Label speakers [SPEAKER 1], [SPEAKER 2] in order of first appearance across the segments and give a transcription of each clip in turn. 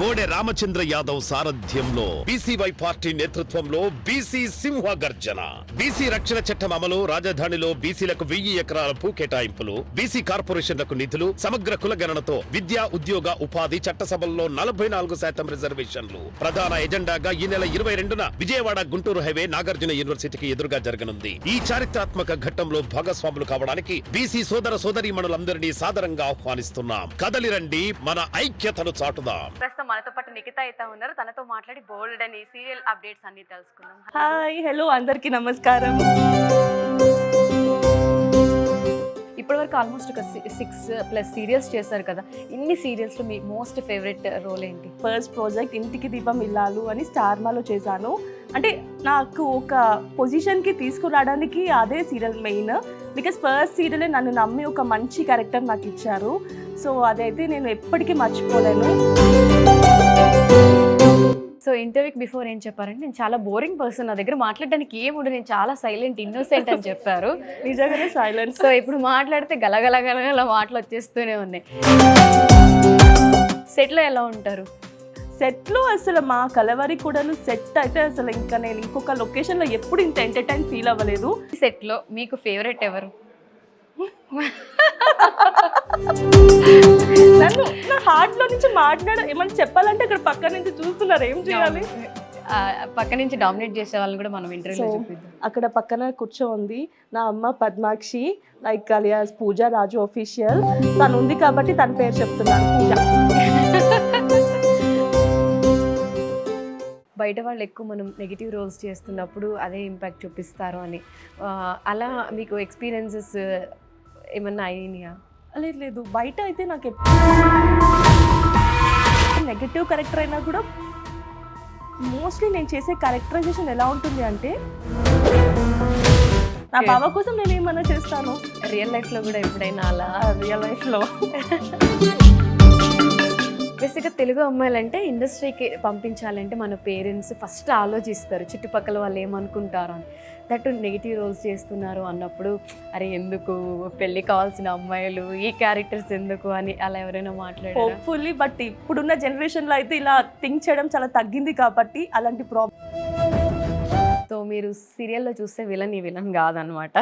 [SPEAKER 1] బోడే రామచంద్ర యాదవ్ సారథ్యంలో BCY party నేతృత్వంలో BC సింహ గర్జన, బీసీ రక్షణ చట్టం అమలు, రాజధానిలో బీసీలకు 1000 ఎకరాల భూ కేటాయింపులు, బీసీ కార్పొరేషన్లకు నిధులు, సమగ్ర కులగణనతో విద్యా ఉద్యోగ ఉపాధి, చట్టసభల్లో 44% రిజర్వేషన్లు ప్రధాన ఎజెండాగా ఈ నెల 22న విజయవాడ గుంటూరు హైవే నాగార్జున యూనివర్సిటీకి ఎదురుగా జరగనుంది. ఈ చారిత్రాత్మక ఘట్టంలో భాగస్వాములు కావడానికి బీసీ సోదర సోదరీమణులందరినీ సాదరంగా ఆహ్వానిస్తున్నాం. కదలిరండి, మన ఐక్యతను చాటుదాం.
[SPEAKER 2] ప్రస్తుతం మనతో పాటు నిఖిత అయితే ఉన్నారు. తనతో మాట్లాడి బోల్డ్ అని సీరియల్ అప్డేట్స్ అన్ని తెలుసుకుందాం.
[SPEAKER 3] హాయ్ హలో అందరికీ నమస్కారం.
[SPEAKER 2] ఇప్పటివరకు ఆల్మోస్ట్ ఒక 6+ సీరియల్స్ చేశారు కదా. ఇన్ని సీరియల్స్లో మీ మోస్ట్ ఫేవరెట్ రోల్ ఏంటి?
[SPEAKER 3] ఫస్ట్ ప్రాజెక్ట్ ఇంటికి దీపం ఇల్లాలు అని స్టార్మాలో చేశాను. అంటే నాకు ఒక పొజిషన్కి తీసుకురావడానికి అదే సీరియల్ మెయిన్. బికాస్ ఫస్ట్ సీరియలే నన్ను నమ్మి ఒక మంచి క్యారెక్టర్ నాకు ఇచ్చారు. సో అదైతే నేను ఎప్పటికీ మర్చిపోలేను.
[SPEAKER 2] సో ఇంటర్వ్యూకి బిఫోర్ ఏం చెప్పారంటే, నేను చాలా బోరింగ్ పర్సన్, నా దగ్గర మాట్లాడడానికి ఏముండదు, నేను చాలా సైలెంట్ ఇన్నోసెంట్ అని చెప్పారు.
[SPEAKER 3] నిజంగానే సైలెన్స్.
[SPEAKER 2] సో ఇప్పుడు మాట్లాడితే గలగలగల మాటలు వచ్చేస్తూనే ఉన్నాయి. సెట్లో ఎలా ఉంటారు?
[SPEAKER 3] సెట్లో అసలు మా కలవరి కూడాను సెట్ అయితే అసలు ఇంకా నేను ఇంకొక లొకేషన్లో ఎప్పుడు ఇంత ఎంటర్టైన్ ఫీల్ అవ్వలేదు.
[SPEAKER 2] సెట్లో మీకు ఫేవరెట్ ఎవరు?
[SPEAKER 3] నన్ను నా హార్ట్లో నుంచి ఏమన్నా చెప్పాలంటే అక్కడ పక్క నుంచి చూస్తున్నారు, ఏం చేయాలి?
[SPEAKER 2] పక్క నుంచి డామినేట్ చేసే వాళ్ళని కూడా మనం ఇంటర్వ్యూలో చూపిద్దాం.
[SPEAKER 3] అక్కడ పక్కన కూర్చోంది నా అమ్మ పద్మాక్షి, లైక్ అలియాస్ పూజ రాజు ఆఫీషియల్. తను ఉంది కాబట్టి తన పేరు చెప్తున్నాను, పూజ.
[SPEAKER 2] బయట వాళ్ళు ఎక్కువ మనం నెగిటివ్ రోల్స్ చేస్తున్నప్పుడు అదే ఇంపాక్ట్ చూపిస్తారు అని, అలా మీకు ఎక్స్పీరియన్సెస్ ఏమన్నా అయినాయా?
[SPEAKER 3] లేదు లేదు, బయట అయితే నాకు నెగటివ్ క్యారెక్టర్ అయినా కూడా మోస్ట్లీ నేను చేసే క్యారెక్టరైజేషన్ ఎలా ఉంటుంది అంటే నా బావ కోసం నేను ఏమన్నా చేస్తాను.
[SPEAKER 2] రియల్ లైఫ్లో కూడా ఎప్పుడైనా అలా?
[SPEAKER 3] రియల్ లైఫ్లో
[SPEAKER 2] బేసిక్గా తెలుగు అమ్మాయిలంటే ఇండస్ట్రీకి పంపించాలంటే మన పేరెంట్స్ ఫస్ట్ ఆలోచిస్తారు చుట్టుపక్కల వాళ్ళు ఏమనుకుంటారు అని. దట్టు నెగిటివ్ రోల్స్ చేస్తున్నారు అన్నప్పుడు అరే ఎందుకు పెళ్ళి కావాల్సిన అమ్మాయిలు ఈ క్యారెక్టర్స్ ఎందుకు అని అలా ఎవరైనా మాట్లాడారు?
[SPEAKER 3] హోప్ఫుల్లీ. బట్ ఇప్పుడున్న జనరేషన్లో అయితే ఇలా థింక్ చేయడం చాలా తగ్గింది కాబట్టి అలాంటి ప్రాబ్లం.
[SPEAKER 2] సో మీరు సీరియల్లో చూస్తే విలన్ కాదనమాట.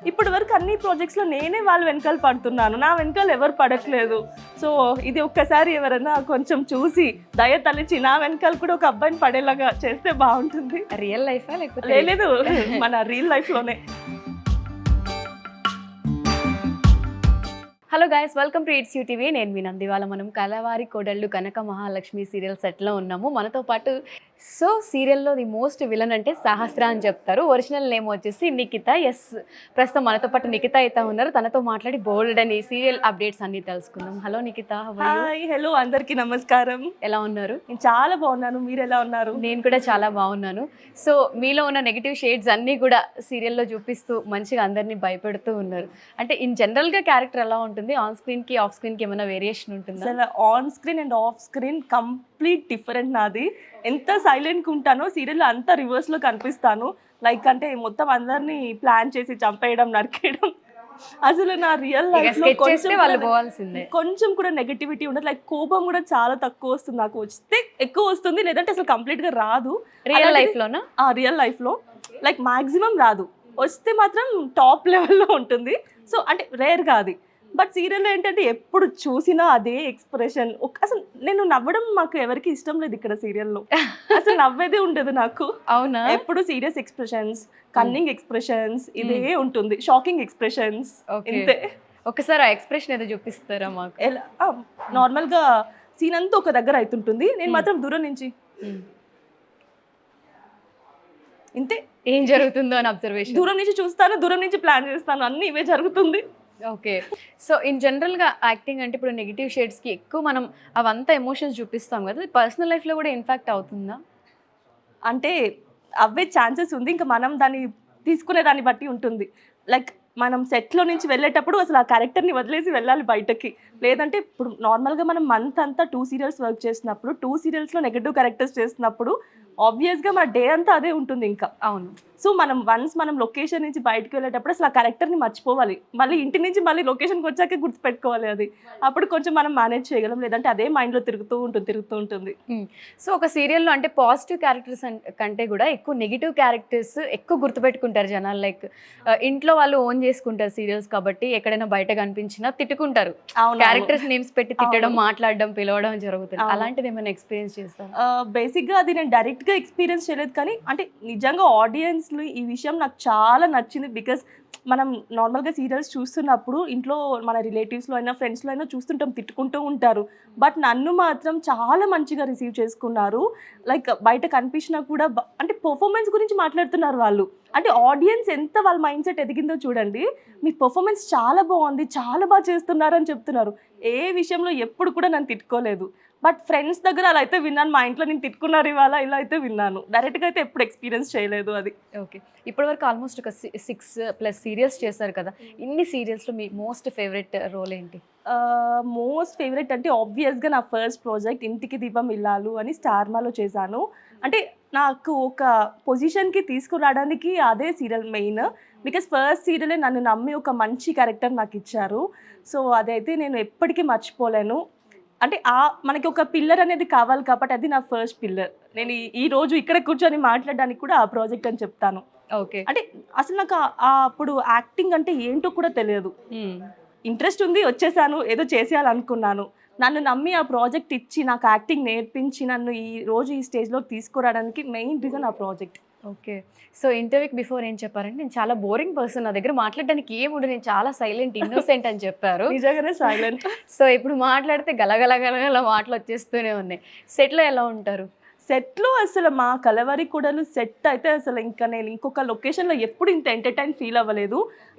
[SPEAKER 3] ఇప్పటి వరకు అన్ని ప్రాజెక్ట్స్లో నేనే వాళ్ళ వెనకాల పడుతున్నాను, నా వెనకాల ఎవరు పడట్లేదు. సో ఇది ఒక్కసారి ఎవరైనా కొంచెం చూసి దయ తలిచి నా వెనకాల కూడా ఒక అబ్బాయిని పడేలాగా చేస్తే బాగుంటుంది.
[SPEAKER 2] రియల్ లైఫా లేకపోతే?
[SPEAKER 3] లేదు, మన రియల్ లైఫ్లోనే.
[SPEAKER 2] Hello guys, welcome to it's you TV. నేను మీ నందివాల. మనం కలవారి కోడళ్ళు కనక మహాలక్ష్మి సీరియల్ సెట్లో ఉన్నాము. మనతో పాటు సో సీరియల్లో ది మోస్ట్ విలన్ అంటే సహస్ర అని చెప్తారు. ఒరిజినల్ నేమ్ వచ్చేసి నిఖిత. ఎస్, ప్రస్తుతం మనతో పాటు నిఖిత అయితే ఉన్నారు. తనతో మాట్లాడి బోల్డ్ అని సీరియల్ అప్డేట్స్ అన్ని తెలుసుకుందాం. హలో నిఖిత.
[SPEAKER 3] హాయ్ హలో అందరికీ నమస్కారం.
[SPEAKER 2] ఎలా ఉన్నారు?
[SPEAKER 3] నేను చాలా బాగున్నాను, మీరు ఎలా ఉన్నారు?
[SPEAKER 2] నేను కూడా చాలా బాగున్నాను. సో మీలో ఉన్న నెగిటివ్ షేడ్స్ అన్నీ కూడా సీరియల్లో చూపిస్తూ మంచిగా అందరినీ భయపెడుతూ ఉన్నారు. అంటే ఇన్ జనరల్గా క్యారెక్టర్ ఎలా ఉంటుంది? ఆన్ స్క్రీన్కి ఆఫ్ స్క్రీన్కి ఏమైనా వేరియేషన్ ఉంటుందా?
[SPEAKER 3] అసలు on screen and off screen complete different. నాది ఎంత సైలెంట్గా ఉంటానో సీరియల్లో అంత రివర్స్లో కనిపిస్తాను. లైక్ అంటే మొత్తం అందరినీ ప్లాన్ చేసి చంపేయడం, నరికేయడం. అసలు నా రియల్ లైఫ్లో కొంచెం కూడా నెగటివిటీ ఉండదు. లైక్ కోపం కూడా చాలా తక్కువ వస్తుంది. నాకు వస్తే ఎక్కువ వస్తుంది, లేదంటే అసలు కంప్లీట్గా రాదు.
[SPEAKER 2] రియల్ లైఫ్లోనా?
[SPEAKER 3] రియల్ లైఫ్లో లైక్ మ్యాక్సిమం రాదు, వస్తే మాత్రం టాప్ లెవెల్లో ఉంటుంది. సో అంటే రేర్గా అది. బట్ సీరియల్లో ఏంటంటే ఎప్పుడు చూసినా అదే ఎక్స్ప్రెషన్. అసలు నేను నవ్వడం మాకు ఎవరికి ఇష్టం లేదు ఇక్కడ సీరియల్లో. అసలు నవ్వేదే ఉండదు నాకు.
[SPEAKER 2] అవునా?
[SPEAKER 3] ఎప్పుడు సీరియస్ ఎక్స్ప్రెషన్స్, కన్నింగ్ ఎక్స్ప్రెషన్స్, ఇదే ఉంటుంది. Shocking expressions. ఇంతే.
[SPEAKER 2] ఒకసారి ఆ ఎక్స్ప్రెషన్ ఏదో చూపిస్తారా మాకు?
[SPEAKER 3] ఎలా నార్మల్గా సీన్ అంతా ఒక దగ్గర అవుతుంటుంది, నేను మాత్రం దూరం నుంచి ఇంతే.
[SPEAKER 2] ఏం జరుగుతుందో అని అబ్జర్వేషన్.
[SPEAKER 3] దూరం నుంచి చూస్తాను, దూరం నుంచి ప్లాన్ చేస్తాను, అన్నీ ఇవే జరుగుతుంది.
[SPEAKER 2] ఓకే. సో ఇన్ జనరల్గా యాక్టింగ్ అంటే ఇప్పుడు నెగిటివ్ షేడ్స్కి ఎక్కువ మనం అవంతా ఎమోషన్స్ చూపిస్తాం కదా, పర్సనల్ లైఫ్లో కూడా ఇన్ఫాక్ట్ అవుతుందా?
[SPEAKER 3] అంటే అవే ఛాన్సెస్ ఉంది, ఇంకా మనం దాన్ని తీసుకునే దాన్ని బట్టి ఉంటుంది. లైక్ మనం సెట్లో నుంచి వెళ్ళేటప్పుడు అసలు ఆ క్యారెక్టర్ని వదిలేసి వెళ్ళాలి బయటకి. లేదంటే ఇప్పుడు నార్మల్గా మనం మంత్ అంతా 2 సీరియల్స్ వర్క్ చేసినప్పుడు 2 సీరియల్స్లో నెగటివ్ క్యారెక్టర్స్ చేసినప్పుడు ఆబ్వియస్గా మా డే అంతా అదే ఉంటుంది ఇంకా.
[SPEAKER 2] అవును.
[SPEAKER 3] సో మనం లొకేషన్ నుంచి బయటకు వెళ్ళేటప్పుడు అసలు ఆ క్యారెక్టర్ని మర్చిపోవాలి, మళ్ళీ ఇంటి నుంచి మళ్ళీ లొకేషన్కి వచ్చాకే గుర్తుపెట్టుకోవాలి అది. అప్పుడు కొంచెం మనం మేనేజ్ చేయగలం, లేదంటే అదే మైండ్లో తిరుగుతూ ఉంటుంది.
[SPEAKER 2] సో ఒక సీరియల్లో అంటే పాజిటివ్ క్యారెక్టర్స్ కంటే కూడా ఎక్కువ నెగిటివ్ క్యారెక్టర్స్ ఎక్కువ గుర్తుపెట్టుకుంటారు జనాలు. లైక్ ఇంట్లో వాళ్ళు ఓన్ చేసుకుంటారు సీరియల్స్ కాబట్టి, ఎక్కడైనా బయట కనిపించినా తిట్టుకుంటారు.
[SPEAKER 3] అవును,
[SPEAKER 2] క్యారెక్టర్స్ నేమ్స్ పెట్టి తిట్టడం,
[SPEAKER 3] అవును.
[SPEAKER 2] మాట్లాడడం, పిలవడం జరుగుతుంది.
[SPEAKER 3] అవును.
[SPEAKER 2] అలాంటిది ఏమైనా ఎక్స్పీరియన్స్ చేస్తారు?
[SPEAKER 3] బేసిక్గా అది నేను డైరెక్ట్గా ఎక్స్పీరియన్స్ చేయలేదు, కానీ అంటే నిజంగా ఆడియన్స్లో ఈ విషయం నాకు చాలా నచ్చింది. బికాస్ మనం నార్మల్గా సీరియల్స్ చూస్తున్నప్పుడు ఇంట్లో మన రిలేటివ్స్లో అయినా ఫ్రెండ్స్లో అయినా చూస్తుంటాం, తిట్టుకుంటూ ఉంటారు. బట్ నన్ను మాత్రం చాలా మంచిగా రిసీవ్ చేసుకున్నారు. లైక్ బయట కనిపించినా కూడా అంటే పర్ఫార్మెన్స్ గురించి మాట్లాడుతున్నారు వాళ్ళు. అంటే ఆడియన్స్ ఎంత వాళ్ళ మైండ్ సెట్ ఎదిగిందో చూడండి, మీ పర్ఫార్మెన్స్ చాలా బాగుంది, చాలా బాగా చేస్తున్నారు అని చెప్తున్నారు. ఏ విషయంలో ఎప్పుడు కూడా నన్ను తిట్టుకోలేదు. బట్ ఫ్రెండ్స్ దగ్గర అలా అయితే విన్నాను, మా ఇంట్లో నేను తిట్టుకున్నారు ఇవాళ ఇలా అయితే విన్నాను. డైరెక్ట్గా అయితే ఎప్పుడు ఎక్స్పీరియన్స్ చేయలేదు అది.
[SPEAKER 2] ఓకే. ఇప్పటివరకు ఆల్మోస్ట్ ఒక 6+ సీరియల్స్ చేశారు కదా. ఇన్ని సీరియల్స్లో మీ మోస్ట్ ఫేవరెట్ రోల్ ఏంటి?
[SPEAKER 3] మోస్ట్ ఫేవరెట్ అంటే ఆబ్వియస్గా నా ఫస్ట్ ప్రాజెక్ట్ ఇంటికి దీపం ఇల్లాలు అని స్టార్మాలో చేశాను. అంటే నాకు ఒక పొజిషన్కి తీసుకురావడానికి అదే సీరియల్ మెయిన్. బికాస్ ఫస్ట్ సీరియలే నన్ను నమ్మి ఒక మంచి క్యారెక్టర్ నాకు ఇచ్చారు. సో అదైతే నేను ఎప్పటికీ మర్చిపోలేను. అంటే మనకి ఒక పిల్లర్ అనేది కావాలి కాబట్టి అది నా ఫస్ట్ పిల్లర్. నేను ఈ రోజు ఇక్కడ కూర్చొని మాట్లాడడానికి కూడా ఆ ప్రాజెక్ట్ అని చెప్తాను.
[SPEAKER 2] ఓకే.
[SPEAKER 3] అంటే అసలు నాకు అప్పుడు యాక్టింగ్ అంటే ఏంటో కూడా తెలియదు. ఇంట్రెస్ట్ ఉంది, వచ్చేసాను, ఏదో చేసేయాలనుకున్నాను. నన్ను నమ్మి ఆ ప్రాజెక్ట్ ఇచ్చి నాకు యాక్టింగ్ నేర్పించి నన్ను ఈ రోజు ఈ స్టేజ్లోకి తీసుకురావడానికి మెయిన్ రీజన్ ఆ ప్రాజెక్ట్.
[SPEAKER 2] ఓకే. సో ఇంటర్వ్యూకి బిఫోర్ ఏం చెప్పారంటే, నేను చాలా బోరింగ్ పర్సన్, నా దగ్గర మాట్లాడడానికి ఏముండదు, నేను చాలా సైలెంట్, ఇన్నోసెంట్ అని చెప్పారు.
[SPEAKER 3] నిజంగానే సైలెంట్.
[SPEAKER 2] సో ఇప్పుడు మాట్లాడితే గలగల మాటలు వచ్చేస్తూనే ఉన్నాయి. సెట్లో ఎలా ఉంటారు?
[SPEAKER 3] సెట్లో అసలు మా కలవరి కూడలు సెట్ అయితే అసలు ఇంకా నేను ఇంకొక లొకేషన్లో ఎప్పుడు ఇంత ఎంటర్టైన్ ఫీల్ అవ్వలేదు.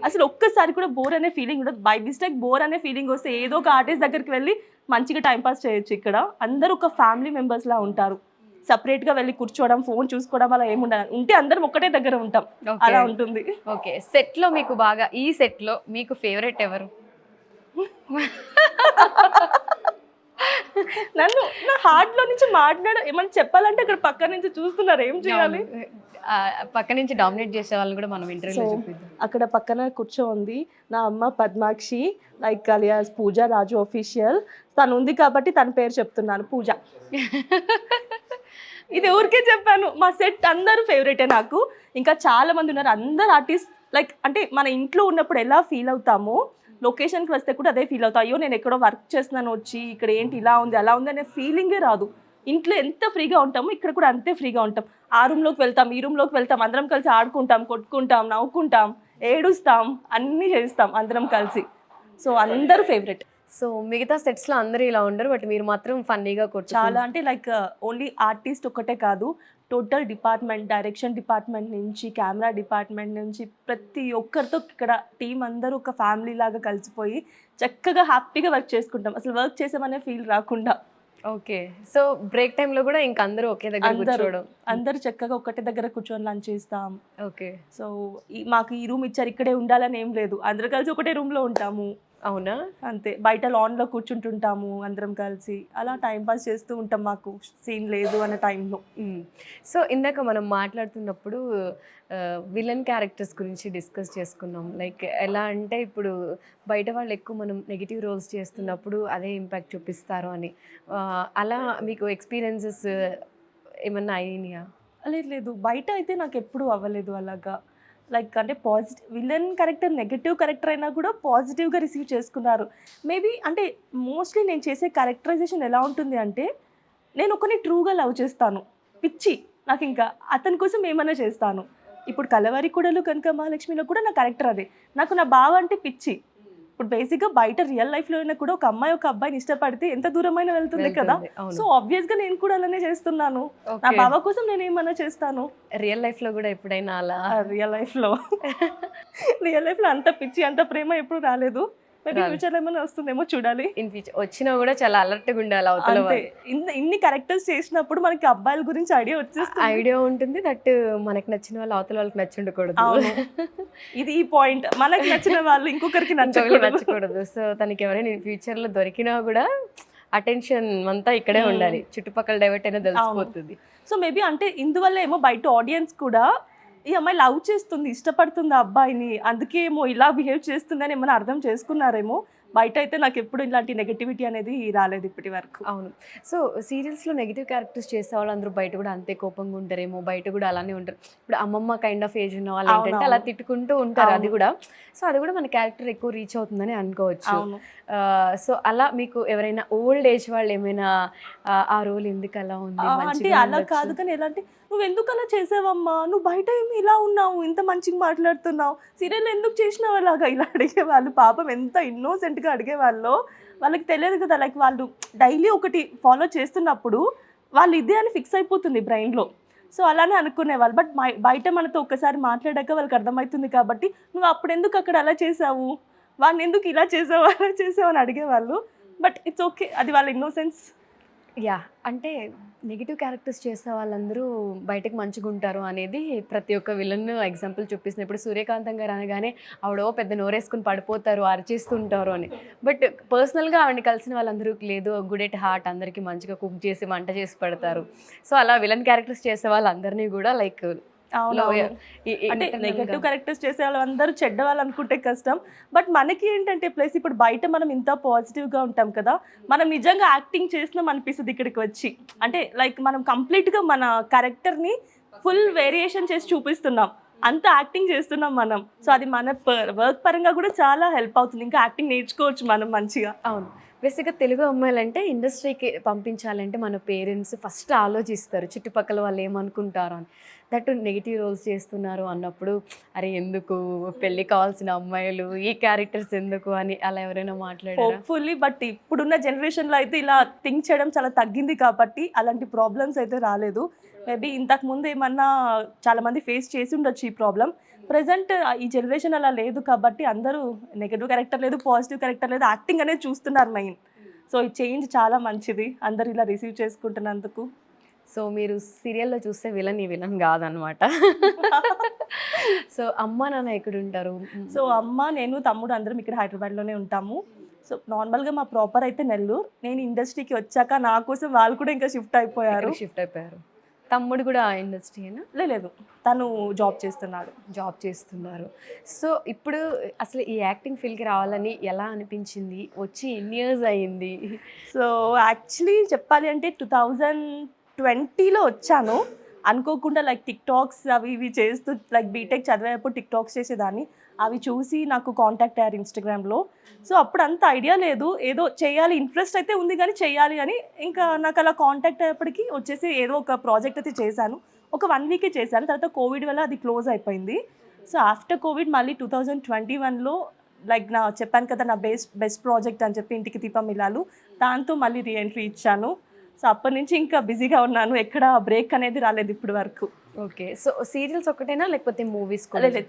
[SPEAKER 3] అసలు ఒక్కసారి కూడా బోర్ అనే ఫీలింగ్ ఉండదు. బై మిస్టేక్ బోర్ అనే ఫీలింగ్ వస్తే ఏదో ఒక ఆర్టిస్ట్ దగ్గరికి వెళ్ళి మంచిగా టైంపాస్ చేయొచ్చు. ఇక్కడ అందరూ ఒక ఫ్యామిలీ మెంబర్స్లా ఉంటారు. సపరేట్గా వెళ్ళి కూర్చోవడం, ఫోన్ చూసుకోవడం అలా ఏముండదు. ఉంటే అందరం ఒకటే దగ్గర ఉంటాం, అలా ఉంటుంది.
[SPEAKER 2] ఓకే. సెట్లో మీకు బాగా, ఈ సెట్లో మీకు ఫేవరెట్ ఎవరు?
[SPEAKER 3] నన్ను నా హార్ట్లో నుంచి ఏమన్నా చెప్పాలంటే అక్కడ పక్క నుంచి చూస్తున్నారు, ఏం చేయాలి?
[SPEAKER 2] పక్క నుంచి డామినేట్ చేసే వాళ్ళు కూడా మనం ఇంటర్వ్యూలో చూపిద్దాం.
[SPEAKER 3] అక్కడ పక్కన కూర్చోంది నా అమ్మ పద్మాక్షి, లైక్ అలియాస్ పూజ రాజు అఫీషియల్. తను ఉంది కాబట్టి తన పేరు చెప్తున్నాను, పూజ. ఇది ఊరికే చెప్పాను. మా సెట్ అందరూ ఫేవరెటే నాకు. ఇంకా చాలా మంది ఉన్నారు, అందరు ఆర్టిస్ట్. లైక్ అంటే మన ఇంట్లో ఉన్నప్పుడు ఎలా ఫీల్ అవుతామో లొకేషన్కి వస్తే కూడా అదే ఫీల్ అవుతాం. అయ్యో నేను ఎక్కడో వర్క్ చేస్తున్నాను, వచ్చి ఇక్కడ ఏంటి ఇలా ఉంది అలా ఉంది అనే ఫీలింగే రాదు. ఇంట్లో ఎంత ఫ్రీగా ఉంటామో ఇక్కడ కూడా అంతే ఫ్రీగా ఉంటాం. ఆ రూమ్లోకి వెళ్తాం, ఈ రూమ్లోకి వెళ్తాం, అందరం కలిసి ఆడుకుంటాం, కొట్టుకుంటాం, నవ్వుకుంటాం, ఏడుస్తాం, అన్నీ చేస్తాం అందరం కలిసి. సో అందరూ ఫేవరెట్.
[SPEAKER 2] సో మిగతా సెట్స్లో అందరూ ఇలా ఉండరు, బట్ మీరు మాత్రం ఫన్నీగా కూర్చో.
[SPEAKER 3] చాలా అంటే లైక్ ఓన్లీ ఆర్టిస్ట్ ఒక్కటే కాదు, టోటల్ డిపార్ట్మెంట్, డైరెక్షన్ డిపార్ట్మెంట్ నుంచి, కెమెరా డిపార్ట్మెంట్ నుంచి ప్రతి ఒక్కరితో ఇక్కడ టీం అందరూ ఒక ఫ్యామిలీ లాగా కలిసిపోయి చక్కగా హ్యాపీగా వర్క్ చేసుకుంటాం. అసలు వర్క్ చేసామనే ఫీల్ రాకుండా.
[SPEAKER 2] ఓకే. సో బ్రేక్ టైంలో కూడా ఇంకా అందరూ ఒకే దగ్గర కూర్చోవడం,
[SPEAKER 3] అందరూ చక్కగా ఒకటే దగ్గర కూర్చొని లంచ్ చేస్తాం.
[SPEAKER 2] ఓకే.
[SPEAKER 3] సో మాకు ఈ రూమ్ ఇచ్చారు, ఇక్కడే ఉండాలని ఏం లేదు, అందరూ కలిసి ఒకటే రూమ్లో ఉంటాము.
[SPEAKER 2] అవునా?
[SPEAKER 3] అంతే. బయట లాన్లో కూర్చుంటుంటాము అందరం కలిసి, అలా టైంపాస్ చేస్తూ ఉంటాం మాకు సీన్ లేదు అనే టైంలో.
[SPEAKER 2] సో ఇందాక మనం మాట్లాడుతున్నప్పుడు విలన్ క్యారెక్టర్స్ గురించి డిస్కస్ చేసుకున్నాం. లైక్ ఎలా అంటే ఇప్పుడు బయట వాళ్ళు ఎక్కువ మనం నెగిటివ్ రోల్స్ చేస్తున్నప్పుడు అదే ఇంపాక్ట్ చూపిస్తారు అని, అలా మీకు ఎక్స్పీరియన్సెస్ ఏమన్నా అయినాయా?
[SPEAKER 3] లేదు, బయట అయితే నాకు ఎప్పుడూ అవ్వలేదు అలాగా. లైక్ అంటే positive villain character, negative character అయినా కూడా పాజిటివ్గా రిసీవ్ చేసుకున్నారు. మేబీ అంటే మోస్ట్లీ నేను చేసే క్యారెక్టరైజేషన్ ఎలా ఉంటుంది అంటే, నేను ఒకరిని ట్రూగా లవ్ చేస్తాను, పిచ్చి నాకు, ఇంకా అతని కోసం ఏమైనా చేస్తాను. ఇప్పుడు కలవారి కూడలు కనక మహాలక్ష్మిలో కూడా నా క్యారెక్టర్ అదే. నాకు నా బావ అంటే పిచ్చి. ఇప్పుడు బేసిక్గా బయట రియల్ లైఫ్లో అయినా కూడా ఒక అమ్మాయి ఒక అబ్బాయిని ఇష్టపడితే ఎంత దూరమైనా వెళ్తుంది కదా. సో ఆబ్వియస్గా నేను కూడా అలానే చేస్తున్నాను. నా బావ కోసం నేను ఏమన్నా చేస్తాను.
[SPEAKER 2] రియల్ లైఫ్లో కూడా ఎప్పుడైనా అలా?
[SPEAKER 3] రియల్ లైఫ్లో అంత పిచ్చి, అంత ప్రేమ ఎప్పుడు రాలేదు. మేబీ ఫ్యూచర్లో ఏమైనా వస్తుందేమో చూడాలి.
[SPEAKER 2] ఇన్ ఫ్యూచర్ వచ్చినా కూడా చాలా అలర్ట్గా ఉండాలి అవతల.
[SPEAKER 3] ఇన్ని క్యారెక్టర్స్ చేసినప్పుడు మనకి అబ్బాయిల గురించి ఐడియా ఉంటుంది.
[SPEAKER 2] దట్ మనకి నచ్చిన వాళ్ళు అవతల వాళ్ళకి నచ్చి ఉండకూడదు.
[SPEAKER 3] ఇది ఈ పాయింట్, మనకి నచ్చిన వాళ్ళు ఇంకొకరికి నచ్చకూడదు.
[SPEAKER 2] సో తనకి ఎవరైనా ఫ్యూచర్లో దొరికినా కూడా అటెన్షన్ అంతా ఇక్కడే ఉండాలి, చుట్టుపక్కల డైవర్ట్ అయినా తెలిసిపోతుంది.
[SPEAKER 3] సో మేబీ అంటే ఇందువల్ల ఏమో బయట ఆడియన్స్ కూడా ఈ అమ్మాయి లవ్ చేస్తుంది, ఇష్టపడుతుంది ఆ అబ్బాయిని, అందుకే ఏమో ఇలా బిహేవ్ చేస్తుందని ఏమైనా అర్థం చేసుకున్నారేమో. బయట అయితే నాకు ఎప్పుడు ఇలాంటి నెగటివిటీ అనేది రాలేదు ఇప్పటి వరకు.
[SPEAKER 2] అవును. సో సీరియల్స్లో నెగిటివ్ క్యారెక్టర్స్ చేసే వాళ్ళందరూ బయట కూడా అంతే కోపంగా ఉంటారేమో, బయట కూడా అలానే ఉంటారు. ఇప్పుడు అమ్మమ్మ కైండ్ ఆఫ్ ఏజ్ ఉన్న వాళ్ళు ఏంటంటే అలా తిట్టుకుంటూ ఉంటారు, అది కూడా. సో అది కూడా మన క్యారెక్టర్ ఎక్కువ రీచ్ అవుతుందని అనుకోవచ్చు. సో అలా మీకు ఎవరైనా ఓల్డ్ ఏజ్ వాళ్ళు ఏమైనా ఆ రోల్ ఎందుకు అలా ఉంది
[SPEAKER 3] అంటే అలా కాదు, కానీ ఎలా అంటే నువ్వు ఎందుకు అలా చేసావమ్మా, నువ్వు బయట ఏమి ఇలా ఉన్నావు, ఇంత మంచిగా మాట్లాడుతున్నావు, సీరియల్ ఎందుకు చేసినావు అలాగా, ఇలా అడిగేవాళ్ళు. పాపం ఎంత ఇన్నోసెంట్గా అడిగేవాళ్ళు. వాళ్ళకి తెలియదు కదా, లైక్ వాళ్ళు డైలీ ఒకటి ఫాలో చేస్తున్నప్పుడు వాళ్ళు ఇదే అని ఫిక్స్ అయిపోతుంది బ్రెయిన్లో. సో అలానే అనుకునేవాళ్ళు. బట్ బయట మనతో ఒక్కసారి మాట్లాడాక వాళ్ళకి అర్థమవుతుంది కాబట్టి నువ్వు అప్పుడు ఎందుకు అక్కడ అలా చేసావు, వాడిని ఎందుకు ఇలా చేసావు అలా చేసావు అని అడిగేవాళ్ళు. బట్ ఇట్స్ ఓకే, అది వాళ్ళ ఇన్నోసెన్స్.
[SPEAKER 2] యా, అంటే నెగిటివ్ క్యారెక్టర్స్ చేసే వాళ్ళందరూ బయటకు మంచిగా ఉంటారు అనేది ప్రతి ఒక్క విలన్ ఎగ్జాంపుల్ చూపిస్తుంది. ఇప్పుడు సూర్యకాంతం గారు అనగానే ఆవిడో పెద్ద నోరేసుకుని పడిపోతారు, అరిచేస్తుంటారు అని. బట్ పర్సనల్గా ఆవిడని కలిసిన వాళ్ళందరూ లేదు, గుడ్ ఎట్ హార్ట్, అందరికీ మంచిగా కుక్ చేసి వంట చేసి పెడతారు. సో అలా విలన్ క్యారెక్టర్స్ చేసే వాళ్ళందరినీ కూడా లైక్
[SPEAKER 3] అంటే నెగటివ్ క్యారెక్టర్స్ చేసే వాళ్ళు అందరూ చెడ్డ వాళ్ళు అనుకుంటే కష్టం. బట్ మనకి ఏంటంటే ప్లస్ ఇప్పుడు బయట మనం ఇంత పాజిటివ్గా ఉంటాం కదా, మనం నిజంగా యాక్టింగ్ చేసినాం అనిపిస్తుంది ఇక్కడికి వచ్చి. అంటే లైక్ మనం కంప్లీట్గా మన క్యారెక్టర్ని ఫుల్ వేరియేషన్ చేసి చూపిస్తున్నాం, అంత యాక్టింగ్ చేస్తున్నాం మనం. సో అది మన వర్క్ పరంగా కూడా చాలా హెల్ప్ అవుతుంది, ఇంకా యాక్టింగ్ నేర్చుకోవచ్చు మనం మంచిగా.
[SPEAKER 2] అవును. బేసిక్గా తెలుగు అమ్మాయిలంటే ఇండస్ట్రీకి పంపించాలంటే మన పేరెంట్స్ ఫస్ట్ ఆలోచిస్తారు చుట్టుపక్కల వాళ్ళు ఏమనుకుంటారు అని. దట్టు నెగిటివ్ రోల్స్ చేస్తున్నారు అన్నప్పుడు అరే ఎందుకు పెళ్ళి కావాల్సిన అమ్మాయిలు ఈ క్యారెక్టర్స్ ఎందుకు అని అలా ఎవరైనా మాట్లాడారు?
[SPEAKER 3] హోప్ఫుల్లీ. బట్ ఇప్పుడున్న జనరేషన్లో అయితే ఇలా థింక్ చేయడం చాలా తగ్గింది కాబట్టి అలాంటి ప్రాబ్లమ్స్ అయితే రాలేదు. మేబీ ఇంతకుముందు ఏమన్నా చాలామంది ఫేస్ చేసి ఉండొచ్చు ఈ ప్రాబ్లం. ప్రజెంట్ ఈ జనరేషన్ అలా లేదు కాబట్టి అందరూ నెగటివ్ క్యారెక్టర్ లేదు, పాజిటివ్ క్యారెక్టర్ లేదు, యాక్టింగ్ అనేది చూస్తున్నారు మెయిన్. సో ఈ చేంజ్ చాలా మంచిది అందరు ఇలా రిసీవ్ చేసుకుంటున్నందుకు.
[SPEAKER 2] సో మీరు సీరియల్లో చూస్తే విలన్ ఈ విలన్ కాదనమాట. సో అమ్మ నాన్న ఎక్కడ ఉంటారు?
[SPEAKER 3] సో అమ్మ, నేను, తమ్ముడు అందరం ఇక్కడ హైదరాబాద్లోనే ఉంటాము. సో నార్మల్గా మా ప్రాపర్ అయితే నెల్లూరు. నేను ఇండస్ట్రీకి వచ్చాక నా కోసం వాళ్ళు కూడా ఇంకా షిఫ్ట్ అయిపోయారు.
[SPEAKER 2] తమ్ముడు కూడా ఇండస్ట్రీనా?
[SPEAKER 3] లేదు, తను జాబ్ చేస్తున్నారు.
[SPEAKER 2] సో ఇప్పుడు అసలు ఈ యాక్టింగ్ ఫీల్డ్కి రావాలని ఎలా అనిపించింది? వచ్చి ఎన్ని ఇయర్స్ అయ్యింది?
[SPEAKER 3] సో యాక్చువల్లీ చెప్పాలి అంటే 2020లో వచ్చాను. అనుకోకుండా లైక్ టిక్టాక్స్ అవి ఇవి చేస్తూ, లైక్ బీటెక్ చదివేటప్పుడు టిక్టాక్స్ చేసేదాన్ని. అవి చూసి నాకు కాంటాక్ట్ అయ్యారు ఇన్స్టాగ్రామ్లో. సో అప్పుడు అంత ఐడియా లేదు, ఏదో చేయాలి ఇంట్రెస్ట్ అయితే ఉంది కానీ చేయాలి అని. ఇంకా నాకు అలా కాంటాక్ట్ అయ్యేప్పటికీ వచ్చేసి ఏదో ఒక ప్రాజెక్ట్ అయితే చేశాను. ఒక 1 వీకే చేశాను, తర్వాత కోవిడ్ వల్ల అది క్లోజ్ అయిపోయింది. సో ఆఫ్టర్ కోవిడ్ మళ్ళీ 2021లో లైక్ చెప్పాను కదా నా బెస్ట్ ప్రాజెక్ట్ అని చెప్పి ఇంటికి దీపం ఇల్లాలు, దాంతో మళ్ళీ రీఎంట్రీ ఇచ్చాను. సో అప్పటి నుంచి ఇంకా బిజీగా ఉన్నాను, ఎక్కడ బ్రేక్ అనేది రాలేదు ఇప్పటి వరకు.
[SPEAKER 2] ఓకే. సో సీరియల్స్ ఒకటేనా లేకపోతే మూవీస్?
[SPEAKER 3] లేదు,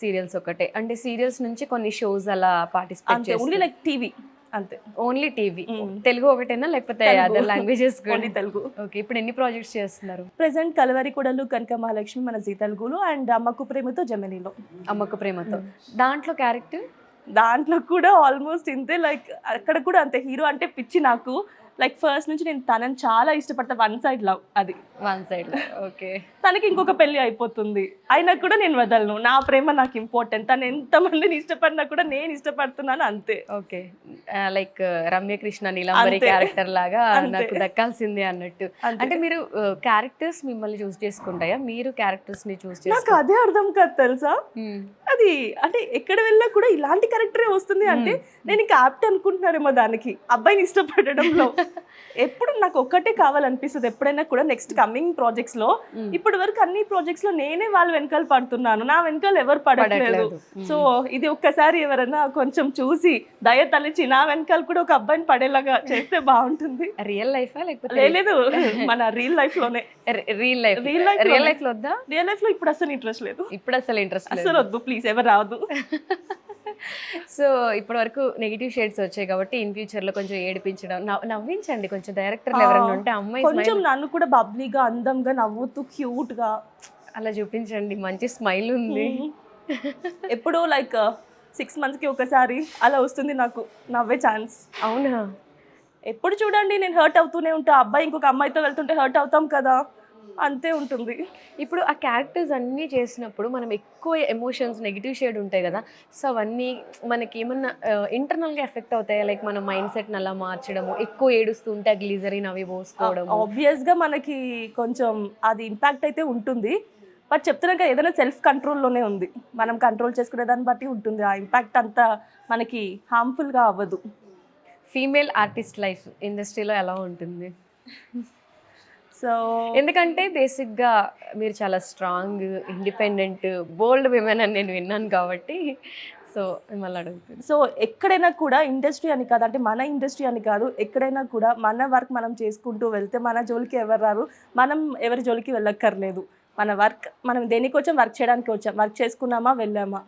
[SPEAKER 3] సీరియల్స్ ఒకటే.
[SPEAKER 2] అంటే సీరియల్స్ నుంచి కొన్ని షోస్ అలా పార్టిసిపేట్ చేస్తారు?
[SPEAKER 3] ఓన్లీ లైక్ టీవీ అంతే.
[SPEAKER 2] Only TV. తెలుగు ఒకటేనా లేకపోతే other languages?
[SPEAKER 3] Only Telugu.
[SPEAKER 2] Okay. ఇప్పుడు ఎన్ని ప్రాజెక్ట్స్ చేస్తున్నారు?
[SPEAKER 3] ప్రెసెంట్ కలవరి కొడలు కనక మహాలక్ష్మి మన జీ తెలుగులో, అండ్ అమ్మకు ప్రేమతో జెమినీలో.
[SPEAKER 2] అమ్మకు ప్రేమతో దాంట్లో క్యారెక్టర్?
[SPEAKER 3] దాంట్లో కూడా ఆల్మోస్ట్ ఇంతే, లైక్ అక్కడ కూడా అంతే. హీరో అంటే పిచ్చి నాకు. లైక్ ఫస్ట్ నుంచి నేను తనని చాలా ఇష్టపడతా, వన్ సైడ్ లవ్. అది
[SPEAKER 2] వన్ సైడ్. ఓకే.
[SPEAKER 3] తనకి ఇంకొక పెళ్లి అయిపోతుంది, అయినా కూడా నేను వదలను. నా ప్రేమ నాకు ఇంపార్టెంట్. తను ఎంతమందిని ఇష్టపడినా కూడా నేను ఇష్టపడుతున్నాను అంతే.
[SPEAKER 2] Okay. Like Ramyakrishna Neelambari character లాగా నాకు దక్కాల్సిందే అన్నట్టు. అంటే మీరు క్యారెక్టర్స్ మిమ్మల్ని చూస్ చేసుకుంటాయా, మీరు క్యారెక్టర్స్ ని చూస్ చేసుకుంటారా?
[SPEAKER 3] నాకు అదే అర్థం కాదు తెలుసా. అది అంటే ఎక్కడ వెళ్ళినా కూడా ఇలాంటి క్యారెక్టరే వస్తుంది అంటే నేను ఇంకా యాప్ట్ అనుకుంటున్నారేమో దానికి, అబ్బాయిని ఇష్టపడడంలో. ఎప్పుడు నాకు ఒక్కటే కావాలనిపిస్తుంది ఎప్పుడైనా కూడా నెక్స్ట్ కమింగ్ ప్రాజెక్ట్స్ లో. ఇప్పటి వరకు అన్ని ప్రాజెక్ట్స్ లో నేనే వాళ్ళ వెనకాల పడుతున్నాను, నా వెనకాల ఎవరు పడట్లేదు. సో ఇది ఒక్కసారి ఎవరైనా కొంచెం చూసి దయ తలిచి నా వెనకాల కూడా ఒక అబ్బాయిని పడేలాగా చేస్తే బాగుంటుంది.
[SPEAKER 2] రియల్ లైఫ్ లేకపోతే?
[SPEAKER 3] లేదు, మన రియల్ లైఫ్ లోనే.
[SPEAKER 2] రియల్ లైఫ్ లో వద్దా?
[SPEAKER 3] రియల్ లైఫ్ లో ఇప్పుడు అసలు ఇంట్రెస్ట్ లేదు.
[SPEAKER 2] అసలు
[SPEAKER 3] వద్దు ప్లీజ్, ఎవరు రావద్దు.
[SPEAKER 2] సో ఇప్పటి వరకు నెగిటివ్ షేడ్స్ వచ్చాయి కాబట్టి ఇన్ ఫ్యూచర్ లో కొంచెం ఏడిపించడం, నవ్వించండి కొంచెం. డైరెక్టర్లు ఎవరైనా ఉంటే అమ్మాయి
[SPEAKER 3] కొంచెం నన్ను కూడా బబ్లీగా, అందంగా, నవ్వుతూ, క్యూట్ గా
[SPEAKER 2] అలా చూపించండి. మంచి స్మైల్ ఉంది.
[SPEAKER 3] ఎప్పుడో లైక్ 6 months కి ఒకసారి అలా వస్తుంది నాకు నవ్వే ఛాన్స్.
[SPEAKER 2] అవునా?
[SPEAKER 3] ఎప్పుడు చూడండి నేను హర్ట్ అవుతూనే ఉంటా, అబ్బాయి ఇంకొక అమ్మాయితో వెళ్తుంటే హర్ట్ అవుతాం కదా, అంతే ఉంటుంది.
[SPEAKER 2] ఇప్పుడు ఆ క్యారెక్టర్స్ అన్నీ చేసినప్పుడు మనం ఎక్కువ ఎమోషన్స్ నెగిటివ్ షేడ్ ఉంటాయి కదా, సో అవన్నీ మనకి ఏమన్నా ఇంటర్నల్గా ఎఫెక్ట్ అవుతాయా? లైక్ మన మైండ్ సెట్ని అలా మార్చడము, ఎక్కువ ఏడుస్తూ ఉంటే ఆ గ్లిజరిన్ అవి పోసుకోవడము.
[SPEAKER 3] ఆబ్వియస్గా మనకి కొంచెం అది ఇంపాక్ట్ అయితే ఉంటుంది, బట్ చెప్తున్నాక ఏదైనా సెల్ఫ్ కంట్రోల్లోనే ఉంది, మనం కంట్రోల్ చేసుకునే దాన్ని బట్టి ఉంటుంది, ఆ ఇంపాక్ట్ అంతా మనకి హార్మ్ఫుల్గా అవ్వదు.
[SPEAKER 2] ఫీమేల్ ఆర్టిస్ట్ లైఫ్ ఇండస్ట్రీలో ఎలా ఉంటుంది?
[SPEAKER 3] సో
[SPEAKER 2] ఎందుకంటే బేసిక్గా మీరు చాలా స్ట్రాంగ్, ఇండిపెండెంట్, బోల్డ్ విమెన్ అని నేను విన్నాను కాబట్టి సో మిమ్మల్ని అడుగుతుంది.
[SPEAKER 3] సో ఎక్కడైనా కూడా ఇండస్ట్రీ అని కాదు, అంటే మన ఇండస్ట్రీ అని కాదు, ఎక్కడైనా కూడా మన వర్క్ మనం చేసుకుంటూ వెళ్తే మన జోలికి ఎవరు రారు, మనం ఎవరి జోలికి వెళ్ళక్కర్లేదు. మన వర్క్ మనం దేనికి వచ్చాం, వర్క్ చేయడానికి వచ్చాం, వర్క్ చేసుకున్నామా వెళ్ళామా,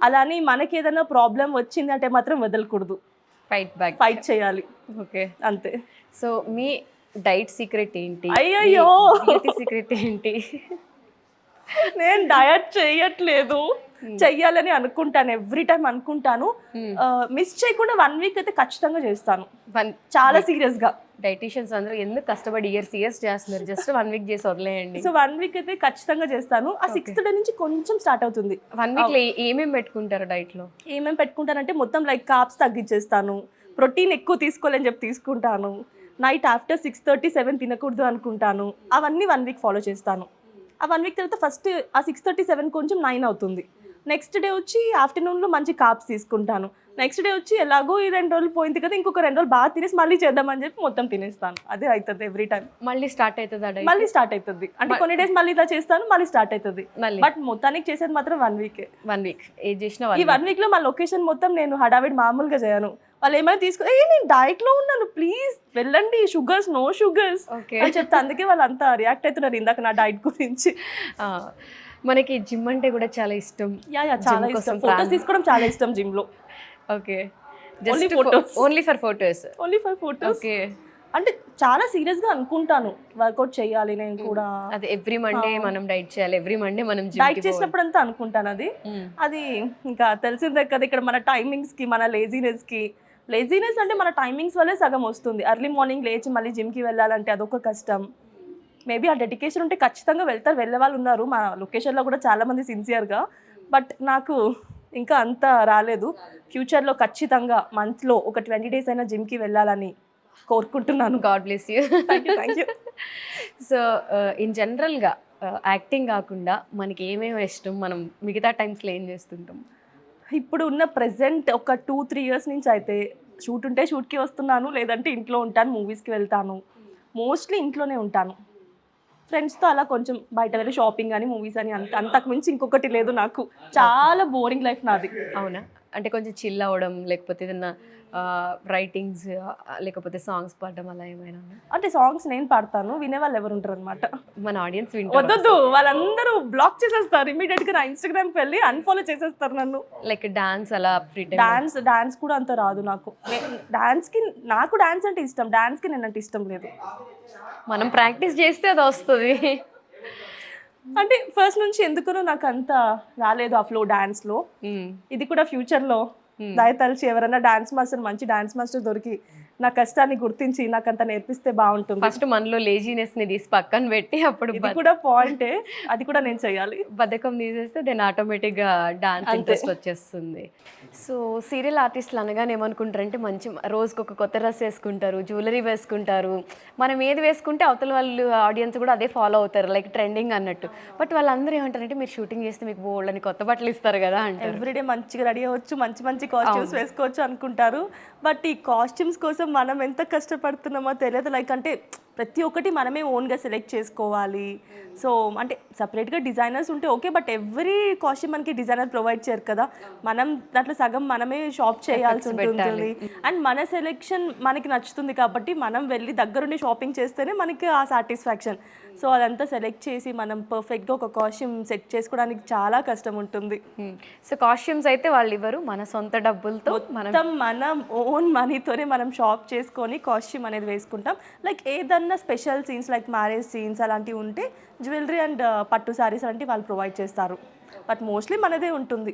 [SPEAKER 3] అలా అని మనకి ఏదైనా ప్రాబ్లం వచ్చింది అంటే మాత్రం వదలకూడదు, ఫైట్ చేయాలి.
[SPEAKER 2] ఓకే,
[SPEAKER 3] అంతే.
[SPEAKER 2] సో మీ డైట్ సీక్రెట్ ఏంటి?
[SPEAKER 3] అయ్యయ్యో,
[SPEAKER 2] బ్యూటీ సీక్రెట్ ఏంటి?
[SPEAKER 3] నేను డయట్ చేయట్లేదు, చెయ్యాలని అనుకుంటాను, ఎవ్రీ టైం అనుకుంటాను, మిస్ చేయకుండా 1 వీక్ అయితే ఖచ్చితంగా చేస్తాను, చాలా సీరియస్గా.
[SPEAKER 2] డైటీషియన్స్ అందరూ ఎందుకు కష్టపడి ఇయర్స్ చేస్తున్నారు, జస్ట్ 1 వీక్ చేసి వదిలేయండి.
[SPEAKER 3] సో 1 వీక్ అయితే ఖచ్చితంగా చేస్తాను, ఆ 6th డే నుంచి కొంచెం స్టార్ట్ అవుతుంది.
[SPEAKER 2] 1 వీక్లో ఏమేమి పెట్టుకుంటారు డైట్లో?
[SPEAKER 3] ఏమేమి పెట్టుకుంటానంటే మొత్తం లైక్ కార్బ్స్ తగ్గించేస్తాను, ప్రోటీన్ ఎక్కువ తీసుకోవాలని చెప్పి తీసుకుంటాను, నైట్ ఆఫ్టర్ 6:30, 7 తినకూడదు అనుకుంటాను, అవన్నీ 1 వీక్ ఫాలో చేస్తాను. ఆ 1 వీక్ తర్వాత ఫస్ట్ ఆ 6:30, 7 కొంచెం 9 అవుతుంది, నెక్స్ట్ డే వచ్చి ఆఫ్టర్నూన్లో మంచి కార్బ్స్ తీసుకుంటాను, నెక్స్ట్ డే వచ్చి ఎలాగో ఈ 2 రోజులు పోయింది కదా, ఇంకొక 2 రోజులు బాగా తినేసి మళ్ళీ చేద్దామని చెప్పి మొత్తం తినేస్తాను, అదే అవుతుంది ఎవ్రీ టైం.
[SPEAKER 2] మళ్ళీ స్టార్ట్ అవుతుంది
[SPEAKER 3] మళ్ళీ స్టార్ట్ అవుతుంది, అంటే కొన్ని డేస్ మళ్ళీ ఇలా చేస్తాను, మళ్ళీ స్టార్ట్ అవుతుంది,
[SPEAKER 2] మళ్ళీ
[SPEAKER 3] బట్ మొత్తానికి చేసేది మాత్రం 1 వీకే.
[SPEAKER 2] 1 వీక్ ఏది చేసినా
[SPEAKER 3] ఈ 1 వీక్లో మా లొకేషన్ మొత్తం నేను హడావిడి మామూలుగా చేయను, వాళ్ళు ఏమైనా నేను డైట్లో ఉన్నాను ప్లీజ్ వెళ్ళండి, షుగర్స్ నో షుగర్స్ అని చెప్తే అందుకే వాళ్ళు అంతా రియాక్ట్ అవుతున్నారు ఇందాక నా డైట్ గురించి.
[SPEAKER 2] మనకి జిమ్ అంటే కూడా చాలా ఇష్టం.
[SPEAKER 3] చాలా ఇష్టం, ఫోటోస్ తీసుకోవడం చాలా ఇష్టం జిమ్లో.
[SPEAKER 2] Okay, only for photos. Okay,
[SPEAKER 3] అంటే చాలా సీరియస్గా అనుకుంటాను వర్కౌట్ చేయాలి నేను కూడా,
[SPEAKER 2] అదే ఎవ్రీ మండే మనం డైట్ చేయాలి, ఎవ్రీ మండే మనం
[SPEAKER 3] డైట్ చేసినప్పుడు అంతా అనుకుంటాను, అది ఇంకా తెలిసిందే కదా ఇక్కడ మన టైమింగ్స్కి మన లేజినెస్ అంటే మన టైమింగ్స్ వల్లే సగం వస్తుంది. ఎర్లీ మార్నింగ్ లేచి మళ్ళీ జిమ్కి వెళ్ళాలంటే అదొక కష్టం, మేబీ ఆ డెడికేషన్ ఉంటే ఖచ్చితంగా వెళ్ళే వాళ్ళు ఉన్నారు మా లొకేషన్లో కూడా చాలామంది సిన్సియర్గా, బట్ నాకు ఇంకా అంత రాలేదు. ఫ్యూచర్లో ఖచ్చితంగా మంత్లో ఒక 20 days అయినా జిమ్కి వెళ్ళాలని కోరుకుంటున్నాను.
[SPEAKER 2] God bless you.
[SPEAKER 3] Thank you.
[SPEAKER 2] So in జనరల్గా యాక్టింగ్ కాకుండా మనకి ఏమేమి ఇష్టం, మనం మిగతా టైమ్స్లో ఏం చేస్తుంటాం?
[SPEAKER 3] ఇప్పుడు ఉన్న ప్రెజెంట్ ఒక 2-3 years నుంచి అయితే షూట్ ఉంటే షూట్కి వస్తున్నాను, లేదంటే ఇంట్లో ఉంటాను, మూవీస్కి వెళ్తాను, మోస్ట్లీ ఇంట్లోనే ఉంటాను. ఫ్రెండ్స్తో అలా కొంచెం బయట వెళ్ళి షాపింగ్ అని మూవీస్ అని అంతకు మించి ఇంకొకటి లేదు నాకు, చాలా బోరింగ్ లైఫ్ నాది.
[SPEAKER 2] అవునా, అంటే కొంచెం చిల్ అవ్వడం, లేకపోతే ఏదన్నా రైటింగ్స్, లేకపోతే సాంగ్స్ పాడడం అలా ఏమైనా?
[SPEAKER 3] అంటే సాంగ్స్ నేను పాడతాను, వినేవాళ్ళు ఎవరు ఉంటారు అనమాట,
[SPEAKER 2] మన ఆడియన్స్
[SPEAKER 3] వద్దు వాళ్ళందరూ బ్లాక్ చేసేస్తారు, ఇమీడియట్గా నా ఇన్స్టాగ్రామ్కి వెళ్ళి అన్ఫాలో చేసేస్తారు నన్ను.
[SPEAKER 2] లైక్ డాన్స్ అలా
[SPEAKER 3] డాన్స్ కూడా అంత రాదు నాకు, నాకు డాన్స్ అంటే ఇష్టం, డాన్స్కి నేనంటే ఇష్టం లేదు.
[SPEAKER 2] మనం ప్రాక్టీస్ చేస్తే అది వస్తుంది,
[SPEAKER 3] అంటే ఫస్ట్ నుంచి ఎందుకునో నాకు అంత రాలేదు ఆ ఫ్లో డాన్స్లో. ఇది కూడా ఫ్యూచర్లో దయతలిచి ఎవరైనా మంచి డాన్స్ మాస్టర్ దొరికి నా కష్టాన్ని గుర్తించి నాకు అంత నేర్పిస్తే బాగుంటుంది.
[SPEAKER 2] ఫస్ట్ మనలో లేజినెస్ని తీసి పక్కన పెట్టి అప్పుడు
[SPEAKER 3] ఇది కూడా పాయింటే, అది కూడా నేను చేయాలి.
[SPEAKER 2] బద్ధకం తీసేస్తే దెన్ ఆటోమేటిక్గా డాన్స్ ఇంట్రెస్ట్ వచ్చేస్తుంది. సో సీరియల్ ఆర్టిస్టులు అనగానే ఏమనుకుంటారంటే మంచి రోజుకి ఒక కొత్త డ్రెస్ వేసుకుంటారు, జ్యువెలరీ వేసుకుంటారు, మనం ఏది వేసుకుంటే అవతల వాళ్ళు ఆడియన్స్ కూడా అదే ఫాలో అవుతారు, లైక్ ట్రెండింగ్ అన్నట్టు. బట్ వాళ్ళందరూ ఏమంటారంటే మీరు షూటింగ్ చేస్తే మీకు బోల్డ్ కొత్త బట్టలు ఇస్తారు కదా అంటారు.
[SPEAKER 3] ఎవ్రీడే మంచిగా రెడీ అవ్వచ్చు, మంచి కాస్ట్యూమ్స్ వేసుకోవచ్చు అనుకుంటారు, బట్ ఈ కాస్ట్యూమ్స్ కోసం మనం ఎంత కష్టపడుతున్నామో తెలియదు. లైక్ అంటే ప్రతి ఒక్కటి మనమే ఓన్గా సెలెక్ట్ చేసుకోవాలి. సో అంటే సపరేట్గా డిజైనర్స్ ఉంటే ఓకే, బట్ ఎవ్రీ కాస్ట్యూమ్ మనకి డిజైనర్ ప్రొవైడ్ చేయరు కదా, మనం దాంట్లో సగం మనమే షాప్ చేయాల్సి ఉంటుంది. అండ్ మన సెలెక్షన్ మనకి నచ్చుతుంది కాబట్టి మనం వెళ్ళి దగ్గరుండి షాపింగ్ చేస్తేనే మనకి ఆ సాటిస్ఫాక్షన్. సో అదంతా సెలెక్ట్ చేసి మనం పర్ఫెక్ట్గా ఒక కాస్ట్యూమ్ సెట్ చేసుకోవడానికి చాలా కష్టం ఉంటుంది.
[SPEAKER 2] సో కాస్ట్యూమ్స్ అయితే వాళ్ళు ఇవ్వరు, మన సొంత డబ్బులతో
[SPEAKER 3] మొత్తం మన ఓన్ మనీతోనే మనం షాప్ చేసుకొని కాస్ట్యూమ్ అనేది వేసుకుంటాం. లైక్ ఏదన్నా special scenes like marriage scenes అలాంటివి ఉంటే జ్యువెలరీ అండ్ పట్టు శారీస్ అలాంటివి వాళ్ళు ప్రొవైడ్ చేస్తారు. బట్ మోస్ట్లీ మనదే ఉంటుంది.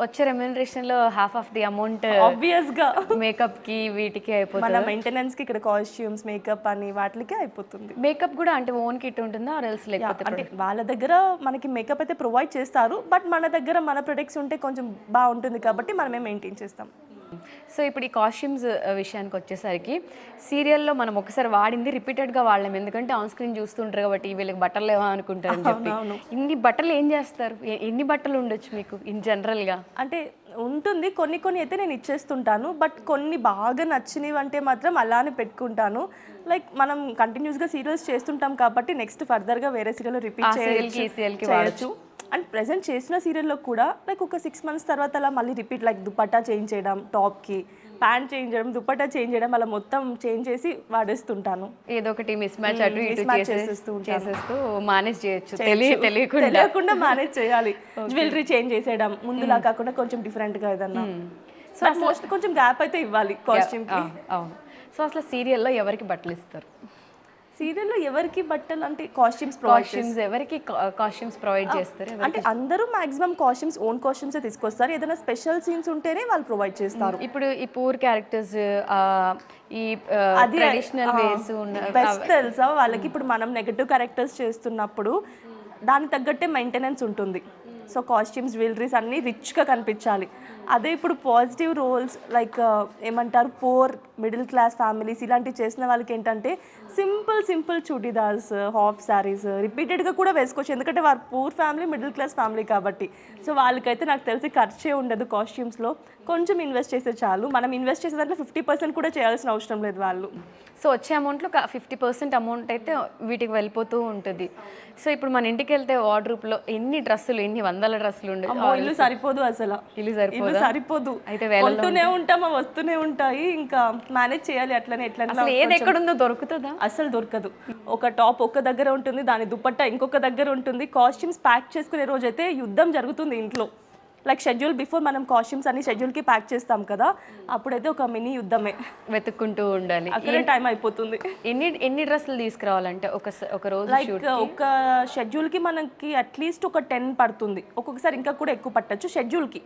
[SPEAKER 2] వచ్చే రెమ్యూనరేషన్లో హాఫ్ ఆఫ్ ది అమౌంట్
[SPEAKER 3] ఆబ్వియస్గా
[SPEAKER 2] మేకప్కి వీటికి
[SPEAKER 3] మన
[SPEAKER 2] అయిపోతుంది.
[SPEAKER 3] మెయింటెనెన్స్కి ఇక్కడ కాస్ట్యూమ్స్ మేకప్ అని వాటికి అయిపోతుంది.
[SPEAKER 2] మేకప్ కూడా అంటే ఓన్ కిట్ ఉంటుందా ఆర్ఎల్స్ లేకపోతే
[SPEAKER 3] అంటే వాళ్ళ దగ్గర మనకి మేకప్ అయితే ప్రొవైడ్ చేస్తారు, బట్ మన దగ్గర మన ప్రొడక్ట్స్ ఉంటే కొంచెం బాగుంటుంది కాబట్టి మనమే మెయింటైన్ చేస్తాం.
[SPEAKER 2] సో ఇప్పుడు ఈ కాస్ట్యూమ్స్ విషయానికి వచ్చేసరికి సీరియల్లో మనం ఒకసారి వాడింది రిపీటెడ్గా వాడలేము, ఎందుకంటే ఆన్ స్క్రీన్ చూస్తుంటారు కాబట్టి వీళ్ళకి బట్టలు లేవా అనుకుంటారని చెప్పి. ఇన్ని బట్టలు ఏం చేస్తారు? ఎన్ని బట్టలు ఉండొచ్చు మీకు ఇన్ జనరల్గా?
[SPEAKER 3] అంటే ఉంటుంది, కొన్ని అయితే నేను ఇచ్చేస్తుంటాను, బట్ కొన్ని బాగా నచ్చినవి అంటే మాత్రం అలానే పెట్టుకుంటాను. లైక్ మనం కంటిన్యూస్గా సీరియల్స్ చేస్తుంటాం కాబట్టి నెక్స్ట్ ఫర్దర్గా వేరే సీరియల్ రిపీట్ చేయొచ్చు. అండ్ ప్రెజెంట్ చేసిన సీరియల్లో కూడా లైక్ ఒక 6 months తర్వాత అలా మళ్ళీ రిపీట్, లైక్ దుపట్టా చేంజ్ చేయడం, టాప్కి ప్యాంట్ చేంజ్ చేయడం, దుపట్టా చేంజ్ చేయడం, అలా మొత్తం చేంజ్ చేసి వాడేస్తుంటాను.
[SPEAKER 2] ఏదో ఒకటి మిస్ మ్యాచ్ అటు ఇటు
[SPEAKER 3] చేసేస్తూ
[SPEAKER 2] మేనేజ్ చేయొచ్చు,
[SPEAKER 3] తెలియకుండా మేనేజ్ చేయాలి. జ్యువెలరీ చేంజ్ చేసేయడం, ముందులా కాకుండా కొంచెం డిఫరెంట్గా ఏదన్నా. సో మోస్ట్ కొంచెం గ్యాప్ అయితే ఇవ్వాలి కాస్ట్యూమ్కి.
[SPEAKER 2] అవును. సో అసలు సీరియల్లో ఎవరికి బట్టలు ఇస్తారు?
[SPEAKER 3] సీరియల్లో ఎవరికి బట్టలు అంటే కాస్ట్యూమ్స్
[SPEAKER 2] ఎవరికి కాస్ట్యూమ్స్ ప్రొవైడ్ చేస్తారు?
[SPEAKER 3] అంటే అందరూ మాక్సిమం కాస్ట్యూమ్స్ ఓన్ కాస్ట్యూమ్స్ తీసుకొస్తారు, ఏదైనా స్పెషల్ సీన్స్ ఉంటేనే వాళ్ళు ప్రొవైడ్ చేస్తారు.
[SPEAKER 2] ఇప్పుడు ఈ పూర్ క్యారెక్టర్స్ ఈ ట్రెడిషనల్ వేస్
[SPEAKER 3] బెస్ట్ తెలుసా వాళ్ళకి. ఇప్పుడు మనం నెగటివ్ క్యారెక్టర్స్ చేస్తున్నప్పుడు దానికి తగ్గట్టే మెయింటెనెన్స్ ఉంటుంది. సో కాస్ట్యూమ్స్, జ్యువెలరీస్ అన్నీ రిచ్గా కనిపించాలి. అదే ఇప్పుడు పాజిటివ్ రోల్స్ లైక్ ఏమంటారు పూర్ మిడిల్ క్లాస్ ఫ్యామిలీస్ ఇలాంటివి చేసిన వాళ్ళకి ఏంటంటే సింపుల్ చుడీదార్స్, హాఫ్ శారీస్ రిపీటెడ్గా కూడా వేసుకోవచ్చు, ఎందుకంటే వారు poor family, middle class family కాబట్టి. సో వాళ్ళకైతే నాకు తెలిసి ఖర్చే ఉండదు కాస్ట్యూమ్స్లో, కొంచెం ఇన్వెస్ట్ చేస్తే చాలు. మనం ఇన్వెస్ట్ చేసే దాంట్లో 50% కూడా చేయాల్సిన అవసరం లేదు వాళ్ళు.
[SPEAKER 2] సో వచ్చే అమౌంట్లో 50% అమౌంట్ అయితే వీటికి వెళ్ళిపోతూ ఉంటుంది. సో ఇప్పుడు మన ఇంటికి వెళ్తే వార్డ్రోబ్లో ఎన్ని డ్రెస్సులు, ఎన్ని వందల డ్రెస్సులు ఉండవు.
[SPEAKER 3] ఇల్లు సరిపోదు, అసలు
[SPEAKER 2] ఇల్లు
[SPEAKER 3] సరిపోదు.
[SPEAKER 2] అయితే
[SPEAKER 3] కొంటూనే ఉంటాం, వస్తూనే ఉంటాయి, ఇంకా మేనేజ్ చేయాలి అట్లనే.
[SPEAKER 2] ఏది ఎక్కడుందో దొరుకుతుందా?
[SPEAKER 3] అసలు దొరకదు. ఒక టాప్ ఒక్క దగ్గర ఉంటుంది, దాని దుపట్టా ఇంకొక దగ్గర ఉంటుంది. కాస్ట్యూమ్స్ ప్యాక్ చేసుకునే రోజు అయితే యుద్ధం జరుగుతుంది ఇంట్లో. లైక్ షెడ్యూల్ బిఫోర్ మనం కాస్ట్యూమ్స్ అన్ని షెడ్యూల్కి ప్యాక్ చేస్తాం కదా, అప్పుడైతే ఒక మినీ యుద్ధమే,
[SPEAKER 2] వెతుక్కుంటూ ఉండాలి,
[SPEAKER 3] అక్కడే టైం అయిపోతుంది.
[SPEAKER 2] ఎన్ని డ్రెస్సులు తీసుకురావాలంటే ఒక రోజు?
[SPEAKER 3] లైక్ ఒక షెడ్యూల్కి మనకి అట్లీస్ట్ ఒక 10 పడుతుంది, ఒక్కొక్కసారి ఇంకా కూడా ఎక్కువ పట్టచ్చు షెడ్యూల్కి.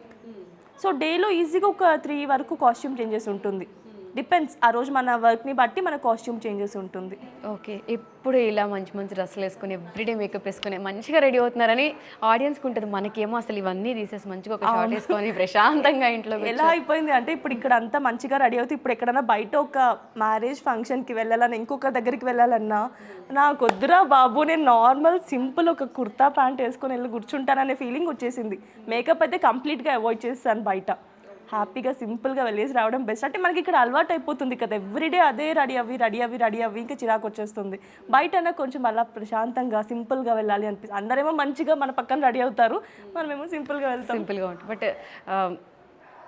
[SPEAKER 3] సో డేలో ఈజీగా ఒక 3 వరకు కాస్ట్యూమ్ చేంజెస్ ఉంటుంది. డిపెండ్స్, ఆ రోజు మన వర్క్ని బట్టి మన కాస్ట్యూమ్ చేంజెస్ ఉంటుంది.
[SPEAKER 2] ఓకే. ఇప్పుడు ఇలా మంచి డ్రెస్సులు వేసుకొని ఎవ్రీడే మేకప్ వేసుకొని మంచిగా రెడీ అవుతున్నారని ఆడియన్స్కి ఉంటుంది, మనకేమో అసలు ఇవన్నీ తీసేసి మంచిగా ఒక షార్ట్ వేసుకొని ప్రశాంతంగా ఇంట్లో
[SPEAKER 3] ఎలా అయిపోయింది అంటే ఇప్పుడు ఇక్కడ అంతా మంచిగా రెడీ అవుతుంది, ఇప్పుడు ఎక్కడైనా బయట ఒక మ్యారేజ్ ఫంక్షన్కి వెళ్ళాలన్నా, ఇంకొక దగ్గరికి వెళ్ళాలన్నా నాకు వద్దురా బాబు, నేను నార్మల్ సింపుల్ ఒక కుర్తా ప్యాంట్ వేసుకొని వెళ్ళి కూర్చుంటాననే ఫీలింగ్ వచ్చేసింది. మేకప్ అయితే కంప్లీట్గా అవాయిడ్ చేస్తాను, బయట హ్యాపీగా సింపుల్గా వెళ్ళేసి రావడం బెస్ట్. అంటే మనకి ఇక్కడ అలవాటు అయిపోతుంది కదా, ఎవ్రీడే అదే రెడీ అవ్వి ఇంకా చిరాకు వచ్చేస్తుంది. బయట కొంచెం అలా ప్రశాంతంగా సింపుల్గా వెళ్ళాలి అనిపిస్తుంది. అందరేమో మంచిగా మన పక్కన రెడీ అవుతారు, మనమేమో సింపుల్గా వెళ్తాం.
[SPEAKER 2] సింపుల్గా ఉంటుంది. బట్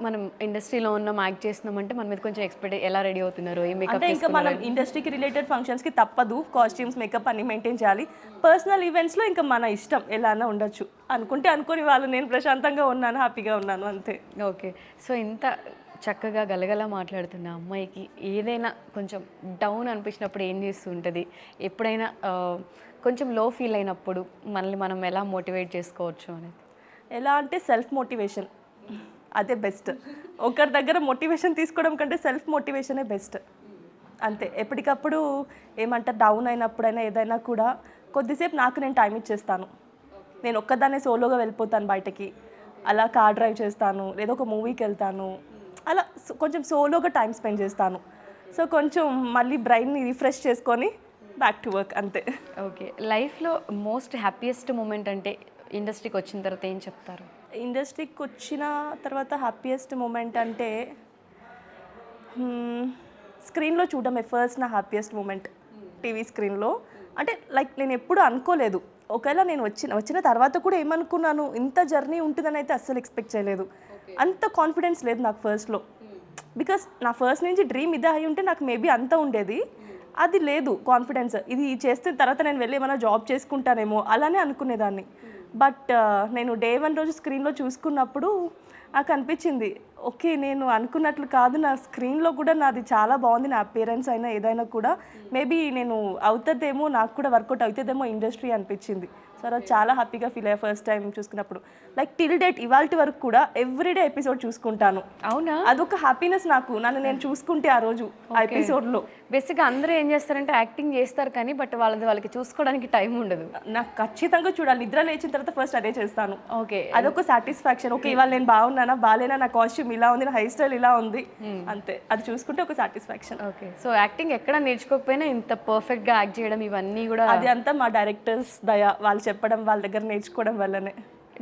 [SPEAKER 2] మనం ఇండస్ట్రీలో ఉన్నాం, యాక్ట్ చేస్తున్నామంటే మన మీద కొంచెం ఎక్స్పెక్ట్ ఎలా రెడీ అవుతున్నారు, ఏ మేకప్
[SPEAKER 3] అంటే ఇంకా మనం ఇండస్ట్రీకి రిలేటెడ్ ఫంక్షన్స్కి తప్పదు కాస్ట్యూమ్స్, మేకప్ అన్ని మెయింటైన్ చేయాలి. పర్సనల్ ఈవెంట్స్లో ఇంకా మన ఇష్టం ఎలానా ఉండొచ్చు, అనుకుని వాళ్ళు నేను ప్రశాంతంగా ఉన్నాను, హ్యాపీగా ఉన్నాను, అంతే.
[SPEAKER 2] ఓకే. సో ఇంత చక్కగా గలగలా మాట్లాడుతున్న అమ్మాయికి ఏదైనా కొంచెం డౌన్ అనిపించినప్పుడు ఏం చేస్తూ ఉంటుంది? ఎప్పుడైనా కొంచెం లో ఫీల్ అయినప్పుడు మనల్ని మనం ఎలా మోటివేట్ చేసుకోవచ్చు అనేది?
[SPEAKER 3] ఎలా అంటే సెల్ఫ్ మోటివేషన్, అదే బెస్ట్. ఒకరి దగ్గర మోటివేషన్ తీసుకోవడం కంటే సెల్ఫ్ మోటివేషనే బెస్ట్, అంతే. ఎప్పటికప్పుడు ఏమంటారు, డౌన్ అయినప్పుడైనా ఏదైనా కూడా కొద్దిసేపు నాకు నేను టైం ఇచ్చేస్తాను. నేను ఒక్కదాన్నే సోలోగా వెళ్ళిపోతాను బయటకి, అలా కార్ డ్రైవ్ చేస్తాను, లేదా ఒక మూవీకి వెళ్తాను, అలా కొంచెం సోలోగా టైం స్పెండ్ చేస్తాను. సో కొంచెం మళ్ళీ బ్రెయిన్ని రిఫ్రెష్ చేసుకొని బ్యాక్ టు వర్క్, అంతే.
[SPEAKER 2] ఓకే. లైఫ్లో మోస్ట్ హ్యాపీయెస్ట్ మూమెంట్ అంటే ఇండస్ట్రీకి వచ్చిన తర్వాత ఏం చెప్తారు?
[SPEAKER 3] ఇండస్ట్రీకి వచ్చిన తర్వాత హ్యాపీయెస్ట్ మూమెంట్ అంటే స్క్రీన్లో చూడడమే ఫస్ట్ నా హ్యాపీయెస్ట్ మూమెంట్, టీవీ స్క్రీన్లో. అంటే లైక్ నేను ఎప్పుడు అనుకోలేదు, ఒకవేళ నేను వచ్చిన తర్వాత కూడా ఏమనుకున్నాను, ఇంత జర్నీ ఉంటుందని అయితే అస్సలు ఎక్స్పెక్ట్ చేయలేదు. అంత కాన్ఫిడెన్స్ లేదు నాకు ఫస్ట్లో, బికాస్ నా ఫస్ట్ నుంచి డ్రీమ్ ఇదే అయి ఉంటే నాకు మేబీ అంత ఉండేది, అది లేదు కాన్ఫిడెన్స్. ఇది చేస్తున్న తర్వాత నేను వెళ్ళి ఏమైనా జాబ్ చేసుకుంటానేమో అలానే అనుకునేదాన్ని. బట్ నేను డే 1 రోజు స్క్రీన్లో చూసుకున్నప్పుడు నాకు అనిపించింది, ఓకే నేను అనుకున్నట్లు కాదు, నా స్క్రీన్లో కూడా నాది చాలా బాగుంది, నా అపియరెన్స్ అయినా ఏదైనా కూడా మేబీ నేను అవుతుందేమో, నాకు కూడా వర్కౌట్ అవుతుందేమో ఇండస్ట్రీ అనిపించింది. సో అది చాలా హ్యాపీగా ఫీల్ అయ్యా ఫస్ట్ టైం చూసుకున్నప్పుడు. లైక్ టిల్ డేట్ ఇవాళ వరకు కూడా ఎవ్రీడే ఎపిసోడ్ చూసుకుంటాను.
[SPEAKER 2] అవునా?
[SPEAKER 3] అదొక హ్యాపీనెస్ నాకు, నన్ను నేను చూసుకుంటే ఆ రోజు ఆ ఎపిసోడ్లో.
[SPEAKER 2] బేసిక్గా అందరూ ఏం చేస్తారంటే యాక్టింగ్ చేస్తారు కానీ బట్ వాళ్ళకి చూసుకోవడానికి టైం ఉండదు.
[SPEAKER 3] నాకు ఖచ్చితంగా చూడాలి, నిద్ర లేచిన తర్వాత ఫస్ట్ అదే చేస్తాను.
[SPEAKER 2] ఓకే,
[SPEAKER 3] అదొక సాటిస్ఫాక్షన్. ఓకే ఇవాళ నేను బాగున్నానా బాగాలేనా, నా కాస్ట్యూమ్ ఇలా ఉంది, నా హెయిర్ స్టైల్ ఇలా ఉంది, అంతే. అది చూసుకుంటే ఒక సాటిస్ఫాక్షన్.
[SPEAKER 2] ఓకే, సో యాక్టింగ్ ఎక్కడ నేర్చుకోకపోయినా ఇంత పర్ఫెక్ట్గా యాక్ట్ చేయడం ఇవన్నీ కూడా
[SPEAKER 3] అది అంతా మా డైరెక్టర్స్ దయ, వాళ్ళు చెప్పడం, వాళ్ళ దగ్గర నేర్చుకోవడం వల్లనే.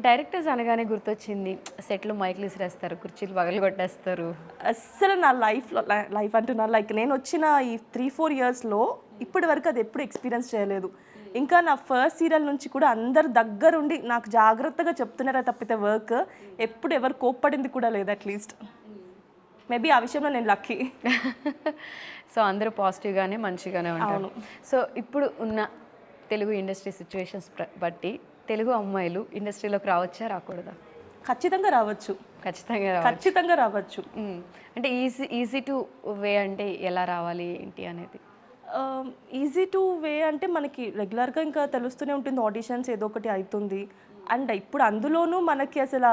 [SPEAKER 2] డైరెక్టర్స్ అనగానే గుర్తొచ్చింది, సెట్లు మైక్లు ఇసిరేస్తారు, కుర్చీలు పగలు కొట్టేస్తారు.
[SPEAKER 3] అస్సలు నా లైఫ్ అంటున్నా, లైక్ నేను వచ్చిన ఈ 3-4 ఇయర్స్లో ఇప్పటి వరకు అది ఎప్పుడు ఎక్స్పీరియన్స్ చేయలేదు. ఇంకా నా ఫస్ట్ సీరియల్ నుంచి కూడా అందరు దగ్గరుండి నాకు జాగ్రత్తగా చెప్తున్నారా తప్పితే వర్క్ ఎప్పుడు ఎవరు కోప్పడింది కూడా లేదు. అట్లీస్ట్ మేబీ ఆ విషయంలో నేను లక్కీ.
[SPEAKER 2] సో అందరూ పాజిటివ్గానే మంచిగానే ఉంటారు. సో ఇప్పుడు ఉన్న తెలుగు ఇండస్ట్రీ సిచ్యువేషన్స్ బట్టి తెలుగు అమ్మాయిలు ఇండస్ట్రీలోకి రావచ్చా రాకూడదా?
[SPEAKER 3] ఖచ్చితంగా రావచ్చు, ఖచ్చితంగా రావచ్చు.
[SPEAKER 2] అంటే ఈజీ టు వే అంటే ఎలా రావాలి ఏంటి అనేది?
[SPEAKER 3] ఈజీ టు వే అంటే మనకి రెగ్యులర్గా ఇంకా తెలుస్తూనే ఉంటుంది, ఆడిషన్స్ ఏదో ఒకటి అవుతుంది. అండ్ ఇప్పుడు అందులోనూ మనకి అసలు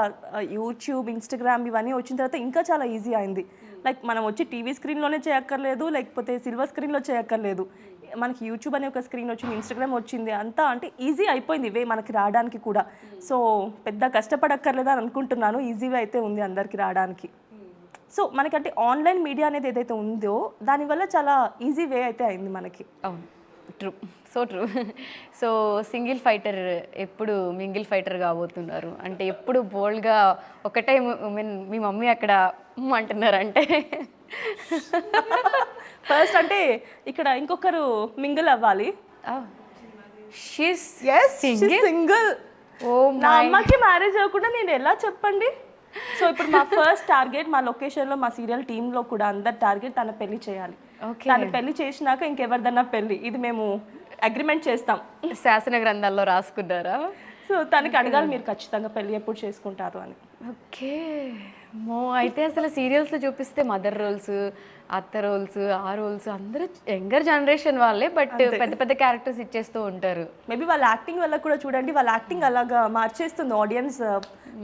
[SPEAKER 3] యూట్యూబ్, ఇన్స్టాగ్రామ్ ఇవన్నీ వచ్చిన తర్వాత ఇంకా చాలా ఈజీ అయింది. లైక్ మనం వచ్చి టీవీ స్క్రీన్లోనే చేయక్కర్లేదు, లేకపోతే సిల్వర్ స్క్రీన్లో చేయక్కర్లేదు. మనకి యూట్యూబ్ అనే ఒక స్క్రీన్ వచ్చింది, ఇన్స్టాగ్రామ్ వచ్చింది, అంతా అంటే ఈజీ అయిపోయింది వే మనకి రావడానికి కూడా. సో పెద్ద కష్టపడక్కర్లేదా అని అనుకుంటున్నాను, ఈజీగా అయితే ఉంది అందరికి రావడానికి. సో మనకంటే ఆన్లైన్ మీడియా అనేది ఏదైతే ఉందో దానివల్ల చాలా ఈజీ వే అయితే అయింది మనకి.
[SPEAKER 2] అవును, true, so true. So single fighter ఎప్పుడు మింగిల్ ఫైటర్ కాబోతున్నారు అంటే ఎప్పుడు బోల్డ్గా ఒకటే మీన్ మీ మమ్మీ అక్కడ అంటున్నారంటే
[SPEAKER 3] ఫస్ట్ అంటే ఇక్కడ ఇంకొకరు మింగిల్ అవ్వాలి. సింగిల్. నా అమ్మకి మ్యారేజ్ అవ్వకుండా నేను ఎలా చెప్పండి? సో ఇప్పుడు మా ఫస్ట్ టార్గెట్ మా లొకేషన్లో మా సీరియల్ టీంలో కూడా అందరు టార్గెట్ తన పెళ్లి చేయాలి. తను పెళ్లి చేసినాక ఇంకెవరిదన్నా పెళ్లి, ఇది మేము అగ్రిమెంట్ చేస్తాం.
[SPEAKER 2] శాసన గ్రంథాల్లో రాసుకున్నారా?
[SPEAKER 3] సో తనకి అడగాలి మీరు ఖచ్చితంగా పెళ్లి ఎప్పుడు చేసుకుంటారు అని.
[SPEAKER 2] ఓకే, అయితే అసలు సీరియల్స్లో చూపిస్తే మదర్ రోల్స్, అత్త రోల్స్, ఆ రోల్స్ అందరూ యంగర్ జనరేషన్ వాళ్ళే, బట్ పెద్ద పెద్ద క్యారెక్టర్స్ ఇచ్చేస్తూ ఉంటారు.
[SPEAKER 3] మేబీ వాళ్ళ యాక్టింగ్ వల్ల కూడా చూడండి, వాళ్ళ యాక్టింగ్ అలాగా మార్చేస్తుంది ఆడియన్స్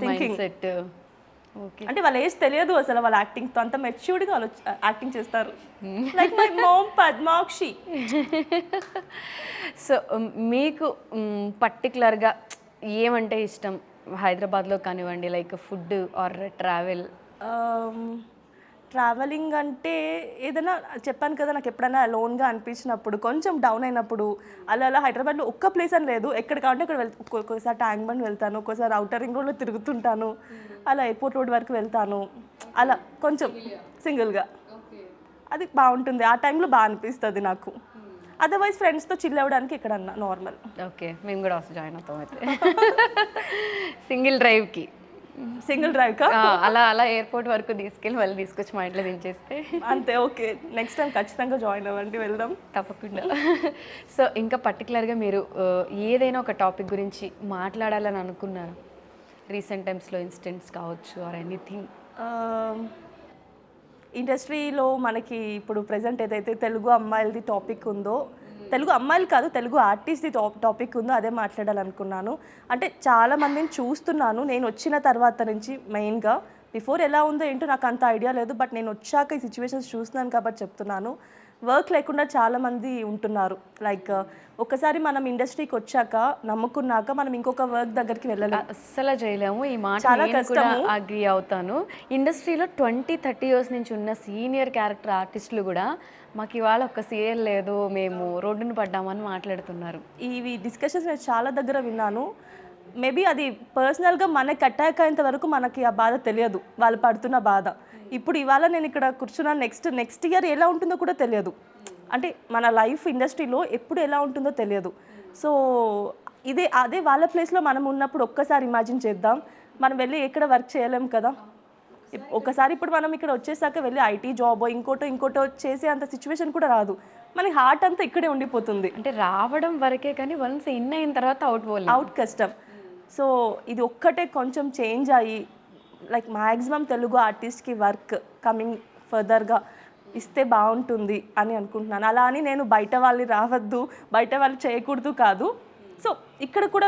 [SPEAKER 3] థింకింగ్ సెట్. అంటే వాళ్ళ ఏజ్ తెలియదు అసలు, వాళ్ళ యాక్టింగ్తో అంత మెచ్యూర్డ్గా వాళ్ళు యాక్టింగ్ చేస్తారు. Like my mom Padmakshi.
[SPEAKER 2] So మీకు పర్టికులర్గా ఏమంటే ఇష్టం హైదరాబాద్లో కానివ్వండి, like food or travel?
[SPEAKER 3] Travelling అంటే ఏదైనా చెప్పాను కదా, నాకు ఎప్పుడైనా లోన్గా అనిపించినప్పుడు, కొంచెం డౌన్ అయినప్పుడు అలా హైదరాబాద్లో ఒక్క ప్లేస్ అని లేదు, ఎక్కడ కావాలంటే అక్కడ ఒక్కొక్కసారి ట్యాంక్ బండ్ వెళ్తాను, ఒక్కోసారి ఔటర్ రింగ్ రోడ్లో తిరుగుతుంటాను, అలా ఎయిర్పోర్ట్ రోడ్ వరకు వెళ్తాను, అలా కొంచెం సింగిల్గా. అది బాగుంటుంది, ఆ టైంలో బాగా అనిపిస్తుంది నాకు. అదర్వైజ్ ఫ్రెండ్స్తో చిల్ అవ్వడానికి ఎక్కడన్నా నార్మల్.
[SPEAKER 2] ఓకే, మేము కూడా వస్తే జాయిన్ అవుతాం అయితే సింగిల్ డ్రైవ్కి.
[SPEAKER 3] సింగిల్ డ్రైవ్ కా?
[SPEAKER 2] అలా ఎయిర్పోర్ట్ వరకు తీసుకెళ్ళి మళ్ళీ తీసుకొచ్చి మా ఇంట్లో దించేస్తే
[SPEAKER 3] అంతే. ఓకే, నెక్స్ట్ టైం ఖచ్చితంగా జాయిన్ అవ్వండి, వెళ్దాం
[SPEAKER 2] తప్పకుండా. సో ఇంకా పర్టికులర్గా మీరు ఏదైనా ఒక టాపిక్ గురించి మాట్లాడాలని అనుకున్నారు రీసెంట్ టైమ్స్లో, ఇన్సిడెంట్స్ కావచ్చు ఆర్ ఎనీథింగ్?
[SPEAKER 3] ఇండస్ట్రీలో మనకి ఇప్పుడు ప్రజెంట్ ఏదైతే తెలుగు అమ్మాయిలది టాపిక్ ఉందో, తెలుగు అమ్మాయిలు కాదు తెలుగు ఆర్టిస్ట్ది టాపిక్ ఉందో అదే మాట్లాడాలనుకున్నాను. అంటే చాలా మందిని చూస్తున్నాను నేను వచ్చిన తర్వాత నుంచి, మెయిన్గా బిఫోర్ ఎలా ఉందో ఏంటో నాకు అంత ఐడియా లేదు, బట్ నేను వచ్చాక ఈ సిచ్యువేషన్స్ చూస్తున్నాను కాబట్టి చెప్తున్నాను. వర్క్ లేకుండా చాలామంది ఉంటున్నారు. లైక్ ఒకసారి మనం ఇండస్ట్రీకి వచ్చాక నమ్ముకున్నాక మనం ఇంకొక వర్క్ దగ్గరికి వెళ్ళలేము,
[SPEAKER 2] అస్సలు చేయలేము. ఈ మాట
[SPEAKER 3] చాలా
[SPEAKER 2] నేను కూడా
[SPEAKER 3] కష్టము.
[SPEAKER 2] అగ్రీ అవుతాను. ఇండస్ట్రీలో 20-30 ఇయర్స్ నుంచి ఉన్న సీనియర్ క్యారెక్టర్ ఆర్టిస్టులు కూడా మాకు ఇవాళ ఒక సీరియల్ లేదు, మేము రోడ్డును పడ్డామని మాట్లాడుతున్నారు.
[SPEAKER 3] ఇవి డిస్కషన్స్ నేను చాలా దగ్గర విన్నాను. మేబీ అది పర్సనల్గా మనకి అటాక్ అయ్యేంత వరకు మనకి ఆ బాధ తెలియదు, వాళ్ళు పడుతున్న బాధ. ఇప్పుడు ఇవాళ నేను ఇక్కడ కూర్చున్నాను, నెక్స్ట్ ఇయర్ ఎలా ఉంటుందో కూడా తెలియదు. అంటే మన లైఫ్ ఇండస్ట్రీలో ఎప్పుడు ఎలా ఉంటుందో తెలియదు. సో అదే వాళ్ళ ప్లేస్లో మనం ఉన్నప్పుడు ఒక్కసారి ఇమాజిన్ చేద్దాం, మనం వెళ్ళి ఎక్కడ వర్క్ చేయలేం కదా. ఒకసారి ఇప్పుడు మనం ఇక్కడ వచ్చేసాక వెళ్ళి ఐటీ జాబ్ ఇంకోటో చేసే అంత సిచ్యువేషన్ కూడా రాదు, మనకి హార్ట్ అంతా ఇక్కడే ఉండిపోతుంది.
[SPEAKER 2] అంటే రావడం వరకే కానీ వన్స్ ఇన్ అయిన తర్వాత అవుట్
[SPEAKER 3] కష్టం. సో ఇది ఒక్కటే కొంచెం చేంజ్ అయ్యి లైక్ మ్యాక్సిమం తెలుగు ఆర్టిస్ట్కి వర్క్ కమింగ్ ఫర్దర్గా ఇస్తే బాగుంటుంది అని అనుకుంటున్నాను. అలా అని నేను బయట వాళ్ళు రావద్దు, బయట వాళ్ళు చేయకూడదు కాదు, సో ఇక్కడ కూడా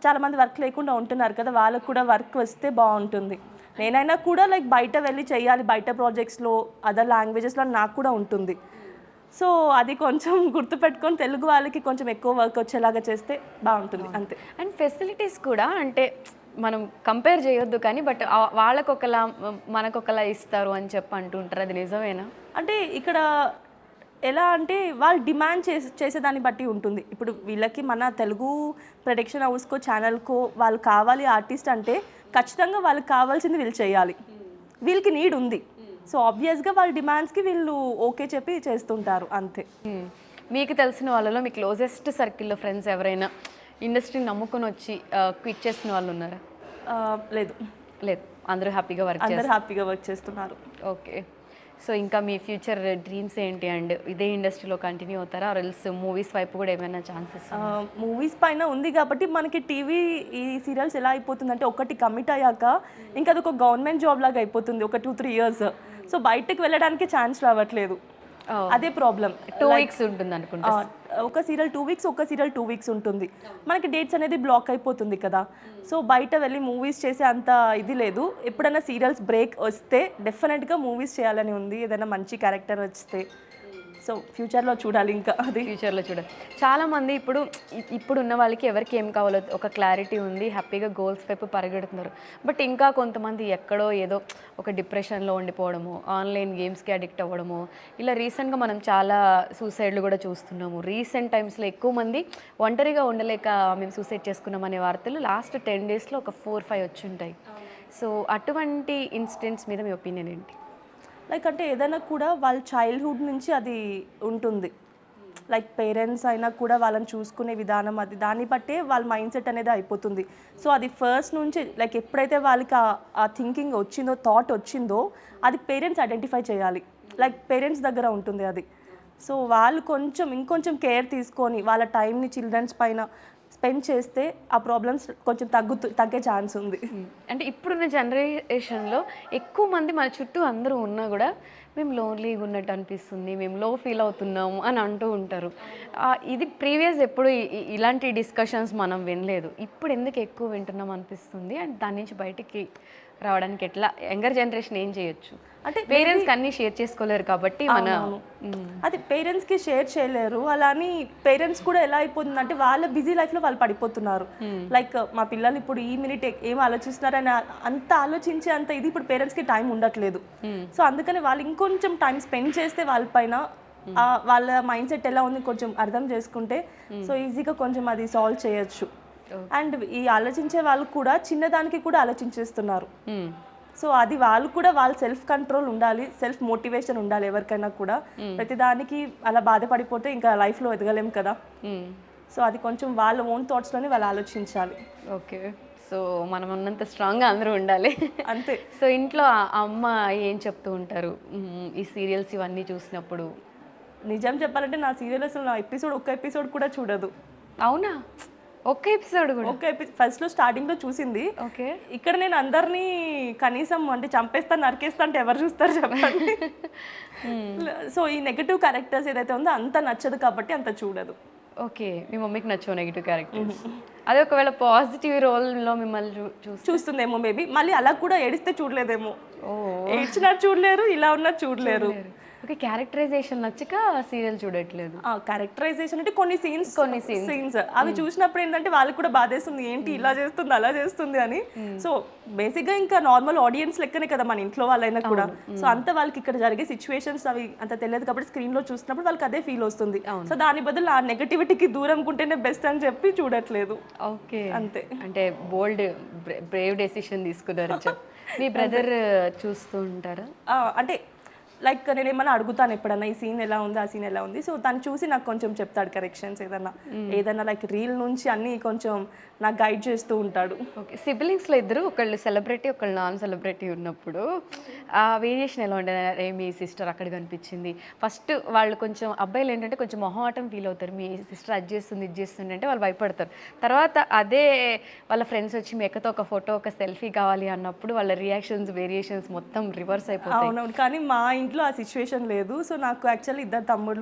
[SPEAKER 3] చాలామంది వర్క్ లేకుండా ఉంటున్నారు కదా, వాళ్ళకు కూడా వర్క్ వస్తే బాగుంటుంది. నేనైనా కూడా లైక్ బయట వెళ్ళి చేయాలి, బయట ప్రాజెక్ట్స్లో అదర్ లాంగ్వేజెస్లో నాకు కూడా ఉంటుంది. సో అది కొంచెం గుర్తుపెట్టుకొని తెలుగు వాళ్ళకి కొంచెం ఎక్కువ వర్క్ వచ్చేలాగా చేస్తే బాగుంటుంది అంతే.
[SPEAKER 2] అండ్ ఫెసిలిటీస్ కూడా అంటే మనం కంపేర్ చేయొద్దు కానీ బట్ వాళ్ళకొకలా మనకొకలా ఇస్తారు అని చెప్పి అంటుంటారు, అది నిజమేనా?
[SPEAKER 3] అంటే ఇక్కడ ఎలా అంటే వాళ్ళు డిమాండ్ చేసేదాన్ని బట్టి ఉంటుంది. ఇప్పుడు వీళ్ళకి మన తెలుగు ప్రొడక్షన్ హౌస్కో ఛానల్కో వాళ్ళు కావాలి ఆర్టిస్ట్ అంటే ఖచ్చితంగా వాళ్ళకి కావాల్సింది వీళ్ళు చేయాలి, వీళ్ళకి నీడ్ ఉంది. సో ఆబ్వియస్గా వాళ్ళ డిమాండ్స్కి వీళ్ళు ఓకే చెప్పి చేస్తుంటారు అంతే.
[SPEAKER 2] మీకు తెలిసిన వాళ్ళలో మీ క్లోజెస్ట్ సర్కిల్లో ఫ్రెండ్స్ ఎవరైనా ఇండస్ట్రీని నమ్ముకొని వచ్చి క్విట్ చేసిన వాళ్ళు ఉన్నారా?
[SPEAKER 3] లేదు
[SPEAKER 2] లేదు, అందరూ హ్యాపీగా వర్క్
[SPEAKER 3] అందరు హ్యాపీగా వర్క్ చేస్తున్నారు.
[SPEAKER 2] ఓకే. సో ఇంకా మీ ఫ్యూచర్ డ్రీమ్స్ ఏంటి అండ్ ఇదే ఇండస్ట్రీలో కంటిన్యూ అవుతారా ఎల్స్ మూవీస్ వైపు కూడా ఏమైనా ఛాన్సెస్?
[SPEAKER 3] మూవీస్ పైన ఉంది కాబట్టి మనకి టీవీ ఈ సీరియల్స్ ఎలా అయిపోతుందంటే ఒకటి కమిట్ అయ్యాక ఇంకా అది ఒక గవర్నమెంట్ జాబ్ లాగా అయిపోతుంది ఒక 2-3 years. సో బయటకు వెళ్ళడానికి ఛాన్స్ రావట్లేదు, అదే ప్రాబ్లం.
[SPEAKER 2] 2 weeks ఉంటుంది అనుకుంటా.
[SPEAKER 3] ఒక సీరియల్ 2 weeks, ఒక సీరియల్ 2 weeks ఉంటుంది. మనకి డేట్స్ అనేది బ్లాక్ అయిపోతుంది కదా. సో బయట వెళ్ళి మూవీస్ చేసే అంత ఇది లేదు. ఎప్పుడైనా సీరియల్స్ బ్రేక్ వస్తే డెఫినెట్గా మూవీస్ చేయాలని ఉంది, ఏదైనా మంచి క్యారెక్టర్ వస్తే. సో ఫ్యూచర్లో చూడాలి, ఇంకా అది
[SPEAKER 2] ఫ్యూచర్లో చూడాలి. చాలామంది ఇప్పుడు ఉన్న వాళ్ళకి ఎవరికి ఏం కావాలో ఒక క్లారిటీ ఉంది, హ్యాపీగా గోల్స్ వైపు పరిగెడుతున్నారు. బట్ ఇంకా కొంతమంది ఎక్కడో ఏదో ఒక డిప్రెషన్లో ఉండిపోవడము, ఆన్లైన్ గేమ్స్కి అడిక్ట్ అవ్వడము, ఇలా రీసెంట్గా మనం చాలా సూసైడ్లు కూడా చూస్తున్నాము. రీసెంట్ టైమ్స్లో ఎక్కువ మంది ఒంటరిగా ఉండలేక మేము సూసైడ్ చేసుకున్నాం అనే వార్తలు లాస్ట్ 10 daysలో ఒక 4-5 వచ్చి ఉంటాయి. సో అటువంటి ఇన్సిడెంట్స్ మీద మీ ఒపీనియన్ ఏంటి?
[SPEAKER 3] లైక్ అంటే ఏదైనా కూడా వాళ్ళ చైల్డ్హుడ్ నుంచి అది ఉంటుంది. లైక్ పేరెంట్స్ అయినా కూడా వాళ్ళని చూసుకునే విధానం అది, దాన్ని బట్టే వాళ్ళ మైండ్ సెట్ అనేది అయిపోతుంది. సో అది ఫస్ట్ నుంచి లైక్ ఎప్పుడైతే వాళ్ళకి ఆ థింకింగ్ వచ్చిందో, థాట్ వచ్చిందో, అది పేరెంట్స్ ఐడెంటిఫై చేయాలి. లైక్ పేరెంట్స్ దగ్గర ఉంటుంది అది. సో వాళ్ళు ఇంకొంచెం కేర్ తీసుకొని వాళ్ళ టైంని చిల్డ్రన్స్ పైన స్పెండ్ చేస్తే ఆ ప్రాబ్లమ్స్ కొంచెం తగ్గే ఛాన్స్ ఉంది.
[SPEAKER 2] అంటే ఇప్పుడున్న జనరేషన్లో ఎక్కువ మంది మన చుట్టూ అందరూ ఉన్నా కూడా మేము లోన్లీగా ఉన్నట్టు అనిపిస్తుంది, మేము లో ఫీల్ అవుతున్నాము అని అంటూ ఉంటారు. ఇది ప్రీవియస్ ఎప్పుడు ఇలాంటి డిస్కషన్స్ మనం వినలేదు, ఇప్పుడు ఎందుకు ఎక్కువ వింటున్నాం అనిపిస్తుంది. అండ్ దాని నుంచి బయటికి రావడానికి ఎట్లా యంగర్ జనరేషన్ ఏం చేయొచ్చు? అంటే పేరెంట్స్కి అన్నీ షేర్ చేసుకోలేరు కాబట్టి
[SPEAKER 3] అది పేరెంట్స్కి షేర్ చేయలేరు. అలా అని పేరెంట్స్ కూడా ఎలా అయిపోతుందంటే వాళ్ళ బిజీ లైఫ్లో వాళ్ళు పడిపోతున్నారు. లైక్ మా పిల్లలు ఇప్పుడు ఈ మినిట్ ఏం ఆలోచిస్తున్నారని అంత ఆలోచించే అంత ఇది ఇప్పుడు పేరెంట్స్కి టైం ఉండట్లేదు. సో అందుకని వాళ్ళు ఇంకొంచెం టైం స్పెండ్ చేస్తే వాళ్ళపైన వాళ్ళ మైండ్ సెట్ ఎలా ఉంది కొంచెం అర్థం చేసుకుంటే సో ఈజీగా కొంచెం అది సాల్వ్ చేయొచ్చు. అండ్ ఈ ఆలోచించే వాళ్ళు కూడా చిన్నదానికి కూడా ఆలోచించేస్తున్నారు. సో అది వాళ్ళు కూడా వాళ్ళ సెల్ఫ్ కంట్రోల్ ఉండాలి, సెల్ఫ్ మోటివేషన్ ఉండాలి ఎవరికైనా కూడా. ప్రతిదానికి అలా బాధపడిపోతే ఇంకా లైఫ్లో ఎదగలేం కదా. సో అది కొంచెం వాళ్ళ ఓన్ థాట్స్లోనే వాళ్ళు ఆలోచించాలి.
[SPEAKER 2] ఓకే. సో మనం ఉన్నంత స్ట్రాంగ్గా అందరూ ఉండాలి
[SPEAKER 3] అంతే.
[SPEAKER 2] సో ఇంట్లో అమ్మ ఏం చెప్తూ ఉంటారు ఈ సీరియల్స్ ఇవన్నీ చూసినప్పుడు?
[SPEAKER 3] నిజం చెప్పాలంటే నా సీరియల్ అసలు నా ఒక్క ఎపిసోడ్ కూడా చూడదు.
[SPEAKER 2] అవునా? ఒక్క ఎపిసోడ్ కూడా?
[SPEAKER 3] ఒక్క ఫస్ట్లో స్టార్టింగ్లో చూసింది.
[SPEAKER 2] ఓకే.
[SPEAKER 3] ఇక్కడ నేను అందరినీ కనీసం అంటే చంపేస్తాను, నరికేస్తా అంటే ఎవరు చూస్తారు చెప్పండి. సో ఈ నెగటివ్ క్యారెక్టర్స్ ఏదైతే ఉందో అంత నచ్చదు కాబట్టి అంత చూడదు.
[SPEAKER 2] ఓకే. మీ మమ్మీకి నచ్చవు నెగిటివ్ క్యారెక్టర్స్? అదే ఒకవేళ పాజిటివ్ రోల్లో మిమ్మల్ని
[SPEAKER 3] చూస్తుందేమో మేబీ. మళ్ళీ అలా కూడా ఏడిస్తే చూడలేదేమో. ఏడ్చినట్టు చూడలేరు, ఇలా ఉన్నట్టు చూడలేరు.
[SPEAKER 2] ఓకే. క్యారెక్టరైజేషన్ నచ్చక సీరియల్ చూడట్లేదు?
[SPEAKER 3] క్యారెక్టరైజేషన్ అంటే కొన్ని సీన్స్ అవి చూసినప్పుడు ఏంటంటే వాళ్ళకి కూడా బాధేస్తుంది, ఏంటి ఇలా చేస్తుంది అలా చేస్తుంది అని. సో బేసిక్గా ఇంకా నార్మల్ ఆడియన్స్ లెక్కనే కదా మన ఇంట్లో వాళ్ళైనా కూడా. సో అంత వాళ్ళకి ఇక్కడ జరిగే సిచ్యువేషన్స్ అవి అంత తెలియదు కాబట్టి స్క్రీన్లో చూసినప్పుడు వాళ్ళకి అదే ఫీల్ వస్తుంది. సో దాని బదులు ఆ నెగటివిటీకి దూరం ఉంటేనే బెస్ట్ అని చెప్పి చూడట్లేదు.
[SPEAKER 2] ఓకే.
[SPEAKER 3] అంతే.
[SPEAKER 2] అంటే బోల్డ్ బ్రేవ్ డెసిషన్ తీసుకున్నారు. మీ బ్రదర్ చూస్తూ ఉంటారా?
[SPEAKER 3] అంటే లైక్ నేను ఏమైనా అడుగుతాను ఎప్పుడన్నా ఈ సీన్ ఎలా ఉంది, ఆ సీన్ ఎలా ఉంది. సో తను చూసి నాకు కొంచెం చెప్తాడు కరెక్షన్స్, ఏదైనా లైక్ రీల్ నుంచి అన్నీ కొంచెం నాకు గైడ్ చేస్తూ ఉంటాడు.
[SPEAKER 2] ఓకే. సిబ్లింగ్స్లో ఇద్దరు, ఒకళ్ళు సెలబ్రిటీ ఒకళ్ళు నాన్ సెలబ్రిటీ ఉన్నప్పుడు ఆ వేరియేషన్ ఎలా ఉండేది? మీ సిస్టర్ అక్కడ కనిపించింది ఫస్ట్, వాళ్ళు కొంచెం అబ్బాయిలు ఏంటంటే కొంచెం మొహమాటం ఫీల్ అవుతారు, మీ సిస్టర్ అది చేస్తుంది ఇది చేస్తుంది అంటే వాళ్ళు భయపడతారు. తర్వాత అదే వాళ్ళ ఫ్రెండ్స్ వచ్చి మీ ఎక్కతో ఒక ఫోటో ఒక సెల్ఫీ కావాలి అన్నప్పుడు వాళ్ళ రియాక్షన్స్ వేరియేషన్స్ మొత్తం రివర్స్ అయిపోతాయి.
[SPEAKER 3] అవునవును. కానీ మా ఇంట్లో ఇంట్లో ఆ సిచ్యువేషన్ లేదు. సో నాకు యాక్చువల్లీ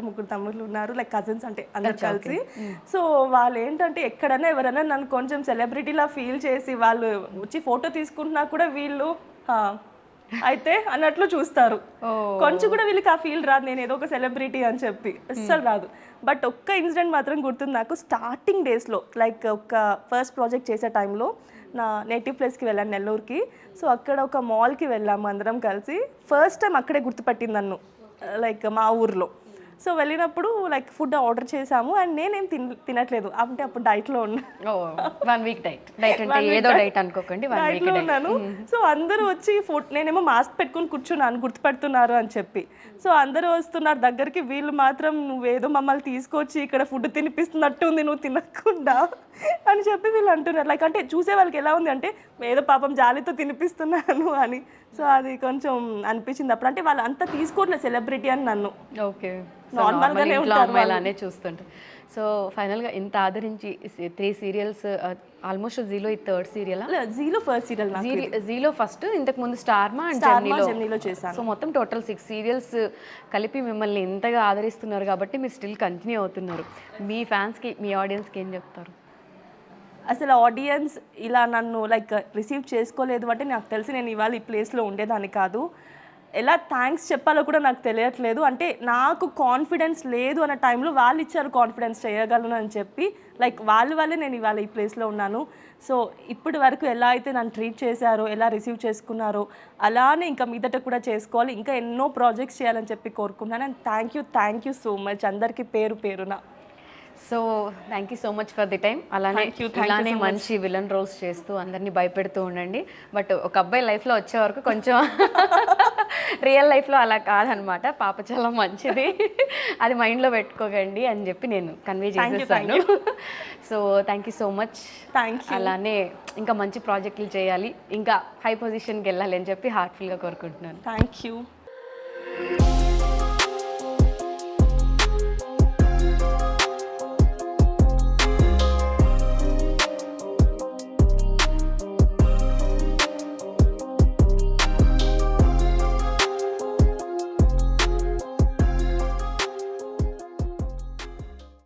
[SPEAKER 3] ముగ్గురు తమ్ముళ్ళు ఉన్నారు, లైక్ కజిన్స్ అంటే అందరు కలిసి. సో వాళ్ళు ఏంటంటే ఎక్కడైనా ఎవరైనా నన్ను కొంచెం సెలబ్రిటీలా ఫీల్ చేసి వాళ్ళు వచ్చి ఫోటో తీసుకుంటున్నా కూడా వీళ్ళు అయితే అన్నట్లు చూస్తారు. కొంచెం కూడా వీళ్ళకి ఆ ఫీల్ రాదు నేను ఏదో ఒక సెలబ్రిటీ అని చెప్పి, అస్సలు రాదు. బట్ ఒక్క ఇన్సిడెంట్ మాత్రం గుర్తుంది నాకు. స్టార్టింగ్ డేస్లో లైక్ ఒక ఫస్ట్ ప్రాజెక్ట్ చేసే టైంలో నా నేటివ్ ప్లేస్కి వెళ్ళాను, నెల్లూరుకి. సో అక్కడ ఒక మాల్కి వెళ్ళాము అందరం కలిసి. ఫస్ట్ టైం అక్కడే గుర్తుపట్టింది నన్ను, లైక్ మా ఊర్లో. సో వెళ్ళినప్పుడు లైక్ ఫుడ్ ఆర్డర్ చేసాము అండ్ నేనేం తినట్లేదు, అంటే అప్పుడు డైట్లో ఉన్నా.
[SPEAKER 2] 1 వీక్ డైట్ అంటే ఏదో డైట్ అనుకోకండి, 1 వీక్
[SPEAKER 3] డైట్లో ఉన్నాను. సో అందరూ వచ్చి నేనేమో మాస్క్ పెట్టుకుని కూర్చున్నాను, గుర్తుపెడుతున్నారు అని చెప్పి. సో అందరూ వస్తున్నారు దగ్గరికి, వీళ్ళు మాత్రం నువ్వేదో మమ్మల్ని తీసుకొచ్చి ఇక్కడ ఫుడ్ తినిపిస్తున్నట్టు ఉంది, నువ్వు తినకుండా అని చెప్పి వీళ్ళు అంటున్నారు. లైక్ అంటే చూసే వాళ్ళకి ఎలా ఉంది అంటే ఏదో పాపం జాలితో తినిపిస్తున్నాను అని. సో అది కొంచెం అనిపించింది అప్పుడు, అంటే వాళ్ళు అంతా తీసుకోవట్లేదు సెలబ్రిటీ అని నన్ను.
[SPEAKER 2] ఓకే,
[SPEAKER 3] నార్మల్గానే
[SPEAKER 2] అలానే చూస్తుంటారు. సో ఫైనల్గా ఇంత ఆదరించి 3 సీరియల్స్, ఆల్మోస్ట్ జీలో ఈ 3rd serial.
[SPEAKER 3] జీలో first serial,
[SPEAKER 2] జీలో first, ఇంతకు ముందు స్టార్మా అండ్
[SPEAKER 3] జర్నీలో చేశాను.
[SPEAKER 2] సో మొత్తం టోటల్ 6 సీరియల్స్ కలిపి మిమ్మల్ని ఇంతగా ఆదరిస్తున్నారు కాబట్టి మీరు స్టిల్ కంటిన్యూ అవుతున్నారు. మీ ఫ్యాన్స్కి, మీ ఆడియన్స్కి ఏం చెప్తారు?
[SPEAKER 3] అసలు ఆడియన్స్ ఇలా నన్ను లైక్ రిసీవ్ చేసుకోలేదు అంటే నాకు తెలిసి నేను ఇవాళ ఈ ప్లేస్లో ఉండేదాన్ని కాదు. ఎలా థ్యాంక్స్ చెప్పాలో కూడా నాకు తెలియట్లేదు. అంటే నాకు కాన్ఫిడెన్స్ లేదు అన్న టైంలో వాళ్ళు ఇచ్చారు కాన్ఫిడెన్స్, చేయగలను అని చెప్పి. లైక్ వాళ్ళే నేను ఇవాళ ఈ ప్లేస్లో ఉన్నాను. సో ఇప్పటి వరకు ఎలా అయితే నన్ను ట్రీట్ చేశారో, ఎలా రిసీవ్ చేసుకున్నారో అలానే ఇంకా మీదట కూడా చేసుకోవాలి, ఇంకా ఎన్నో ప్రాజెక్ట్స్ చేయాలని చెప్పి కోరుకుంటున్నాను. And thank you so much అందరికీ పేరున.
[SPEAKER 2] So thank you so much for the time. అలానే మంచి విలన్ రోల్స్ చేస్తూ అందరినీ భయపెడుతూ ఉండండి. బట్ ఒక అబ్బాయి లైఫ్లో వచ్చే వరకు కొంచెం రియల్ లైఫ్లో అలా కాదనమాట, పాప చాలా మంచిది, అది మైండ్లో పెట్టుకోకండి అని చెప్పి నేను కన్వే చేసేసాను. So thank you so much. అలానే ఇంకా మంచి ప్రాజెక్టులు చేయాలి, ఇంకా హై పొజిషన్కి వెళ్ళాలి అని చెప్పి హార్ట్ఫుల్గా కోరుకుంటున్నాను.
[SPEAKER 3] Thank you.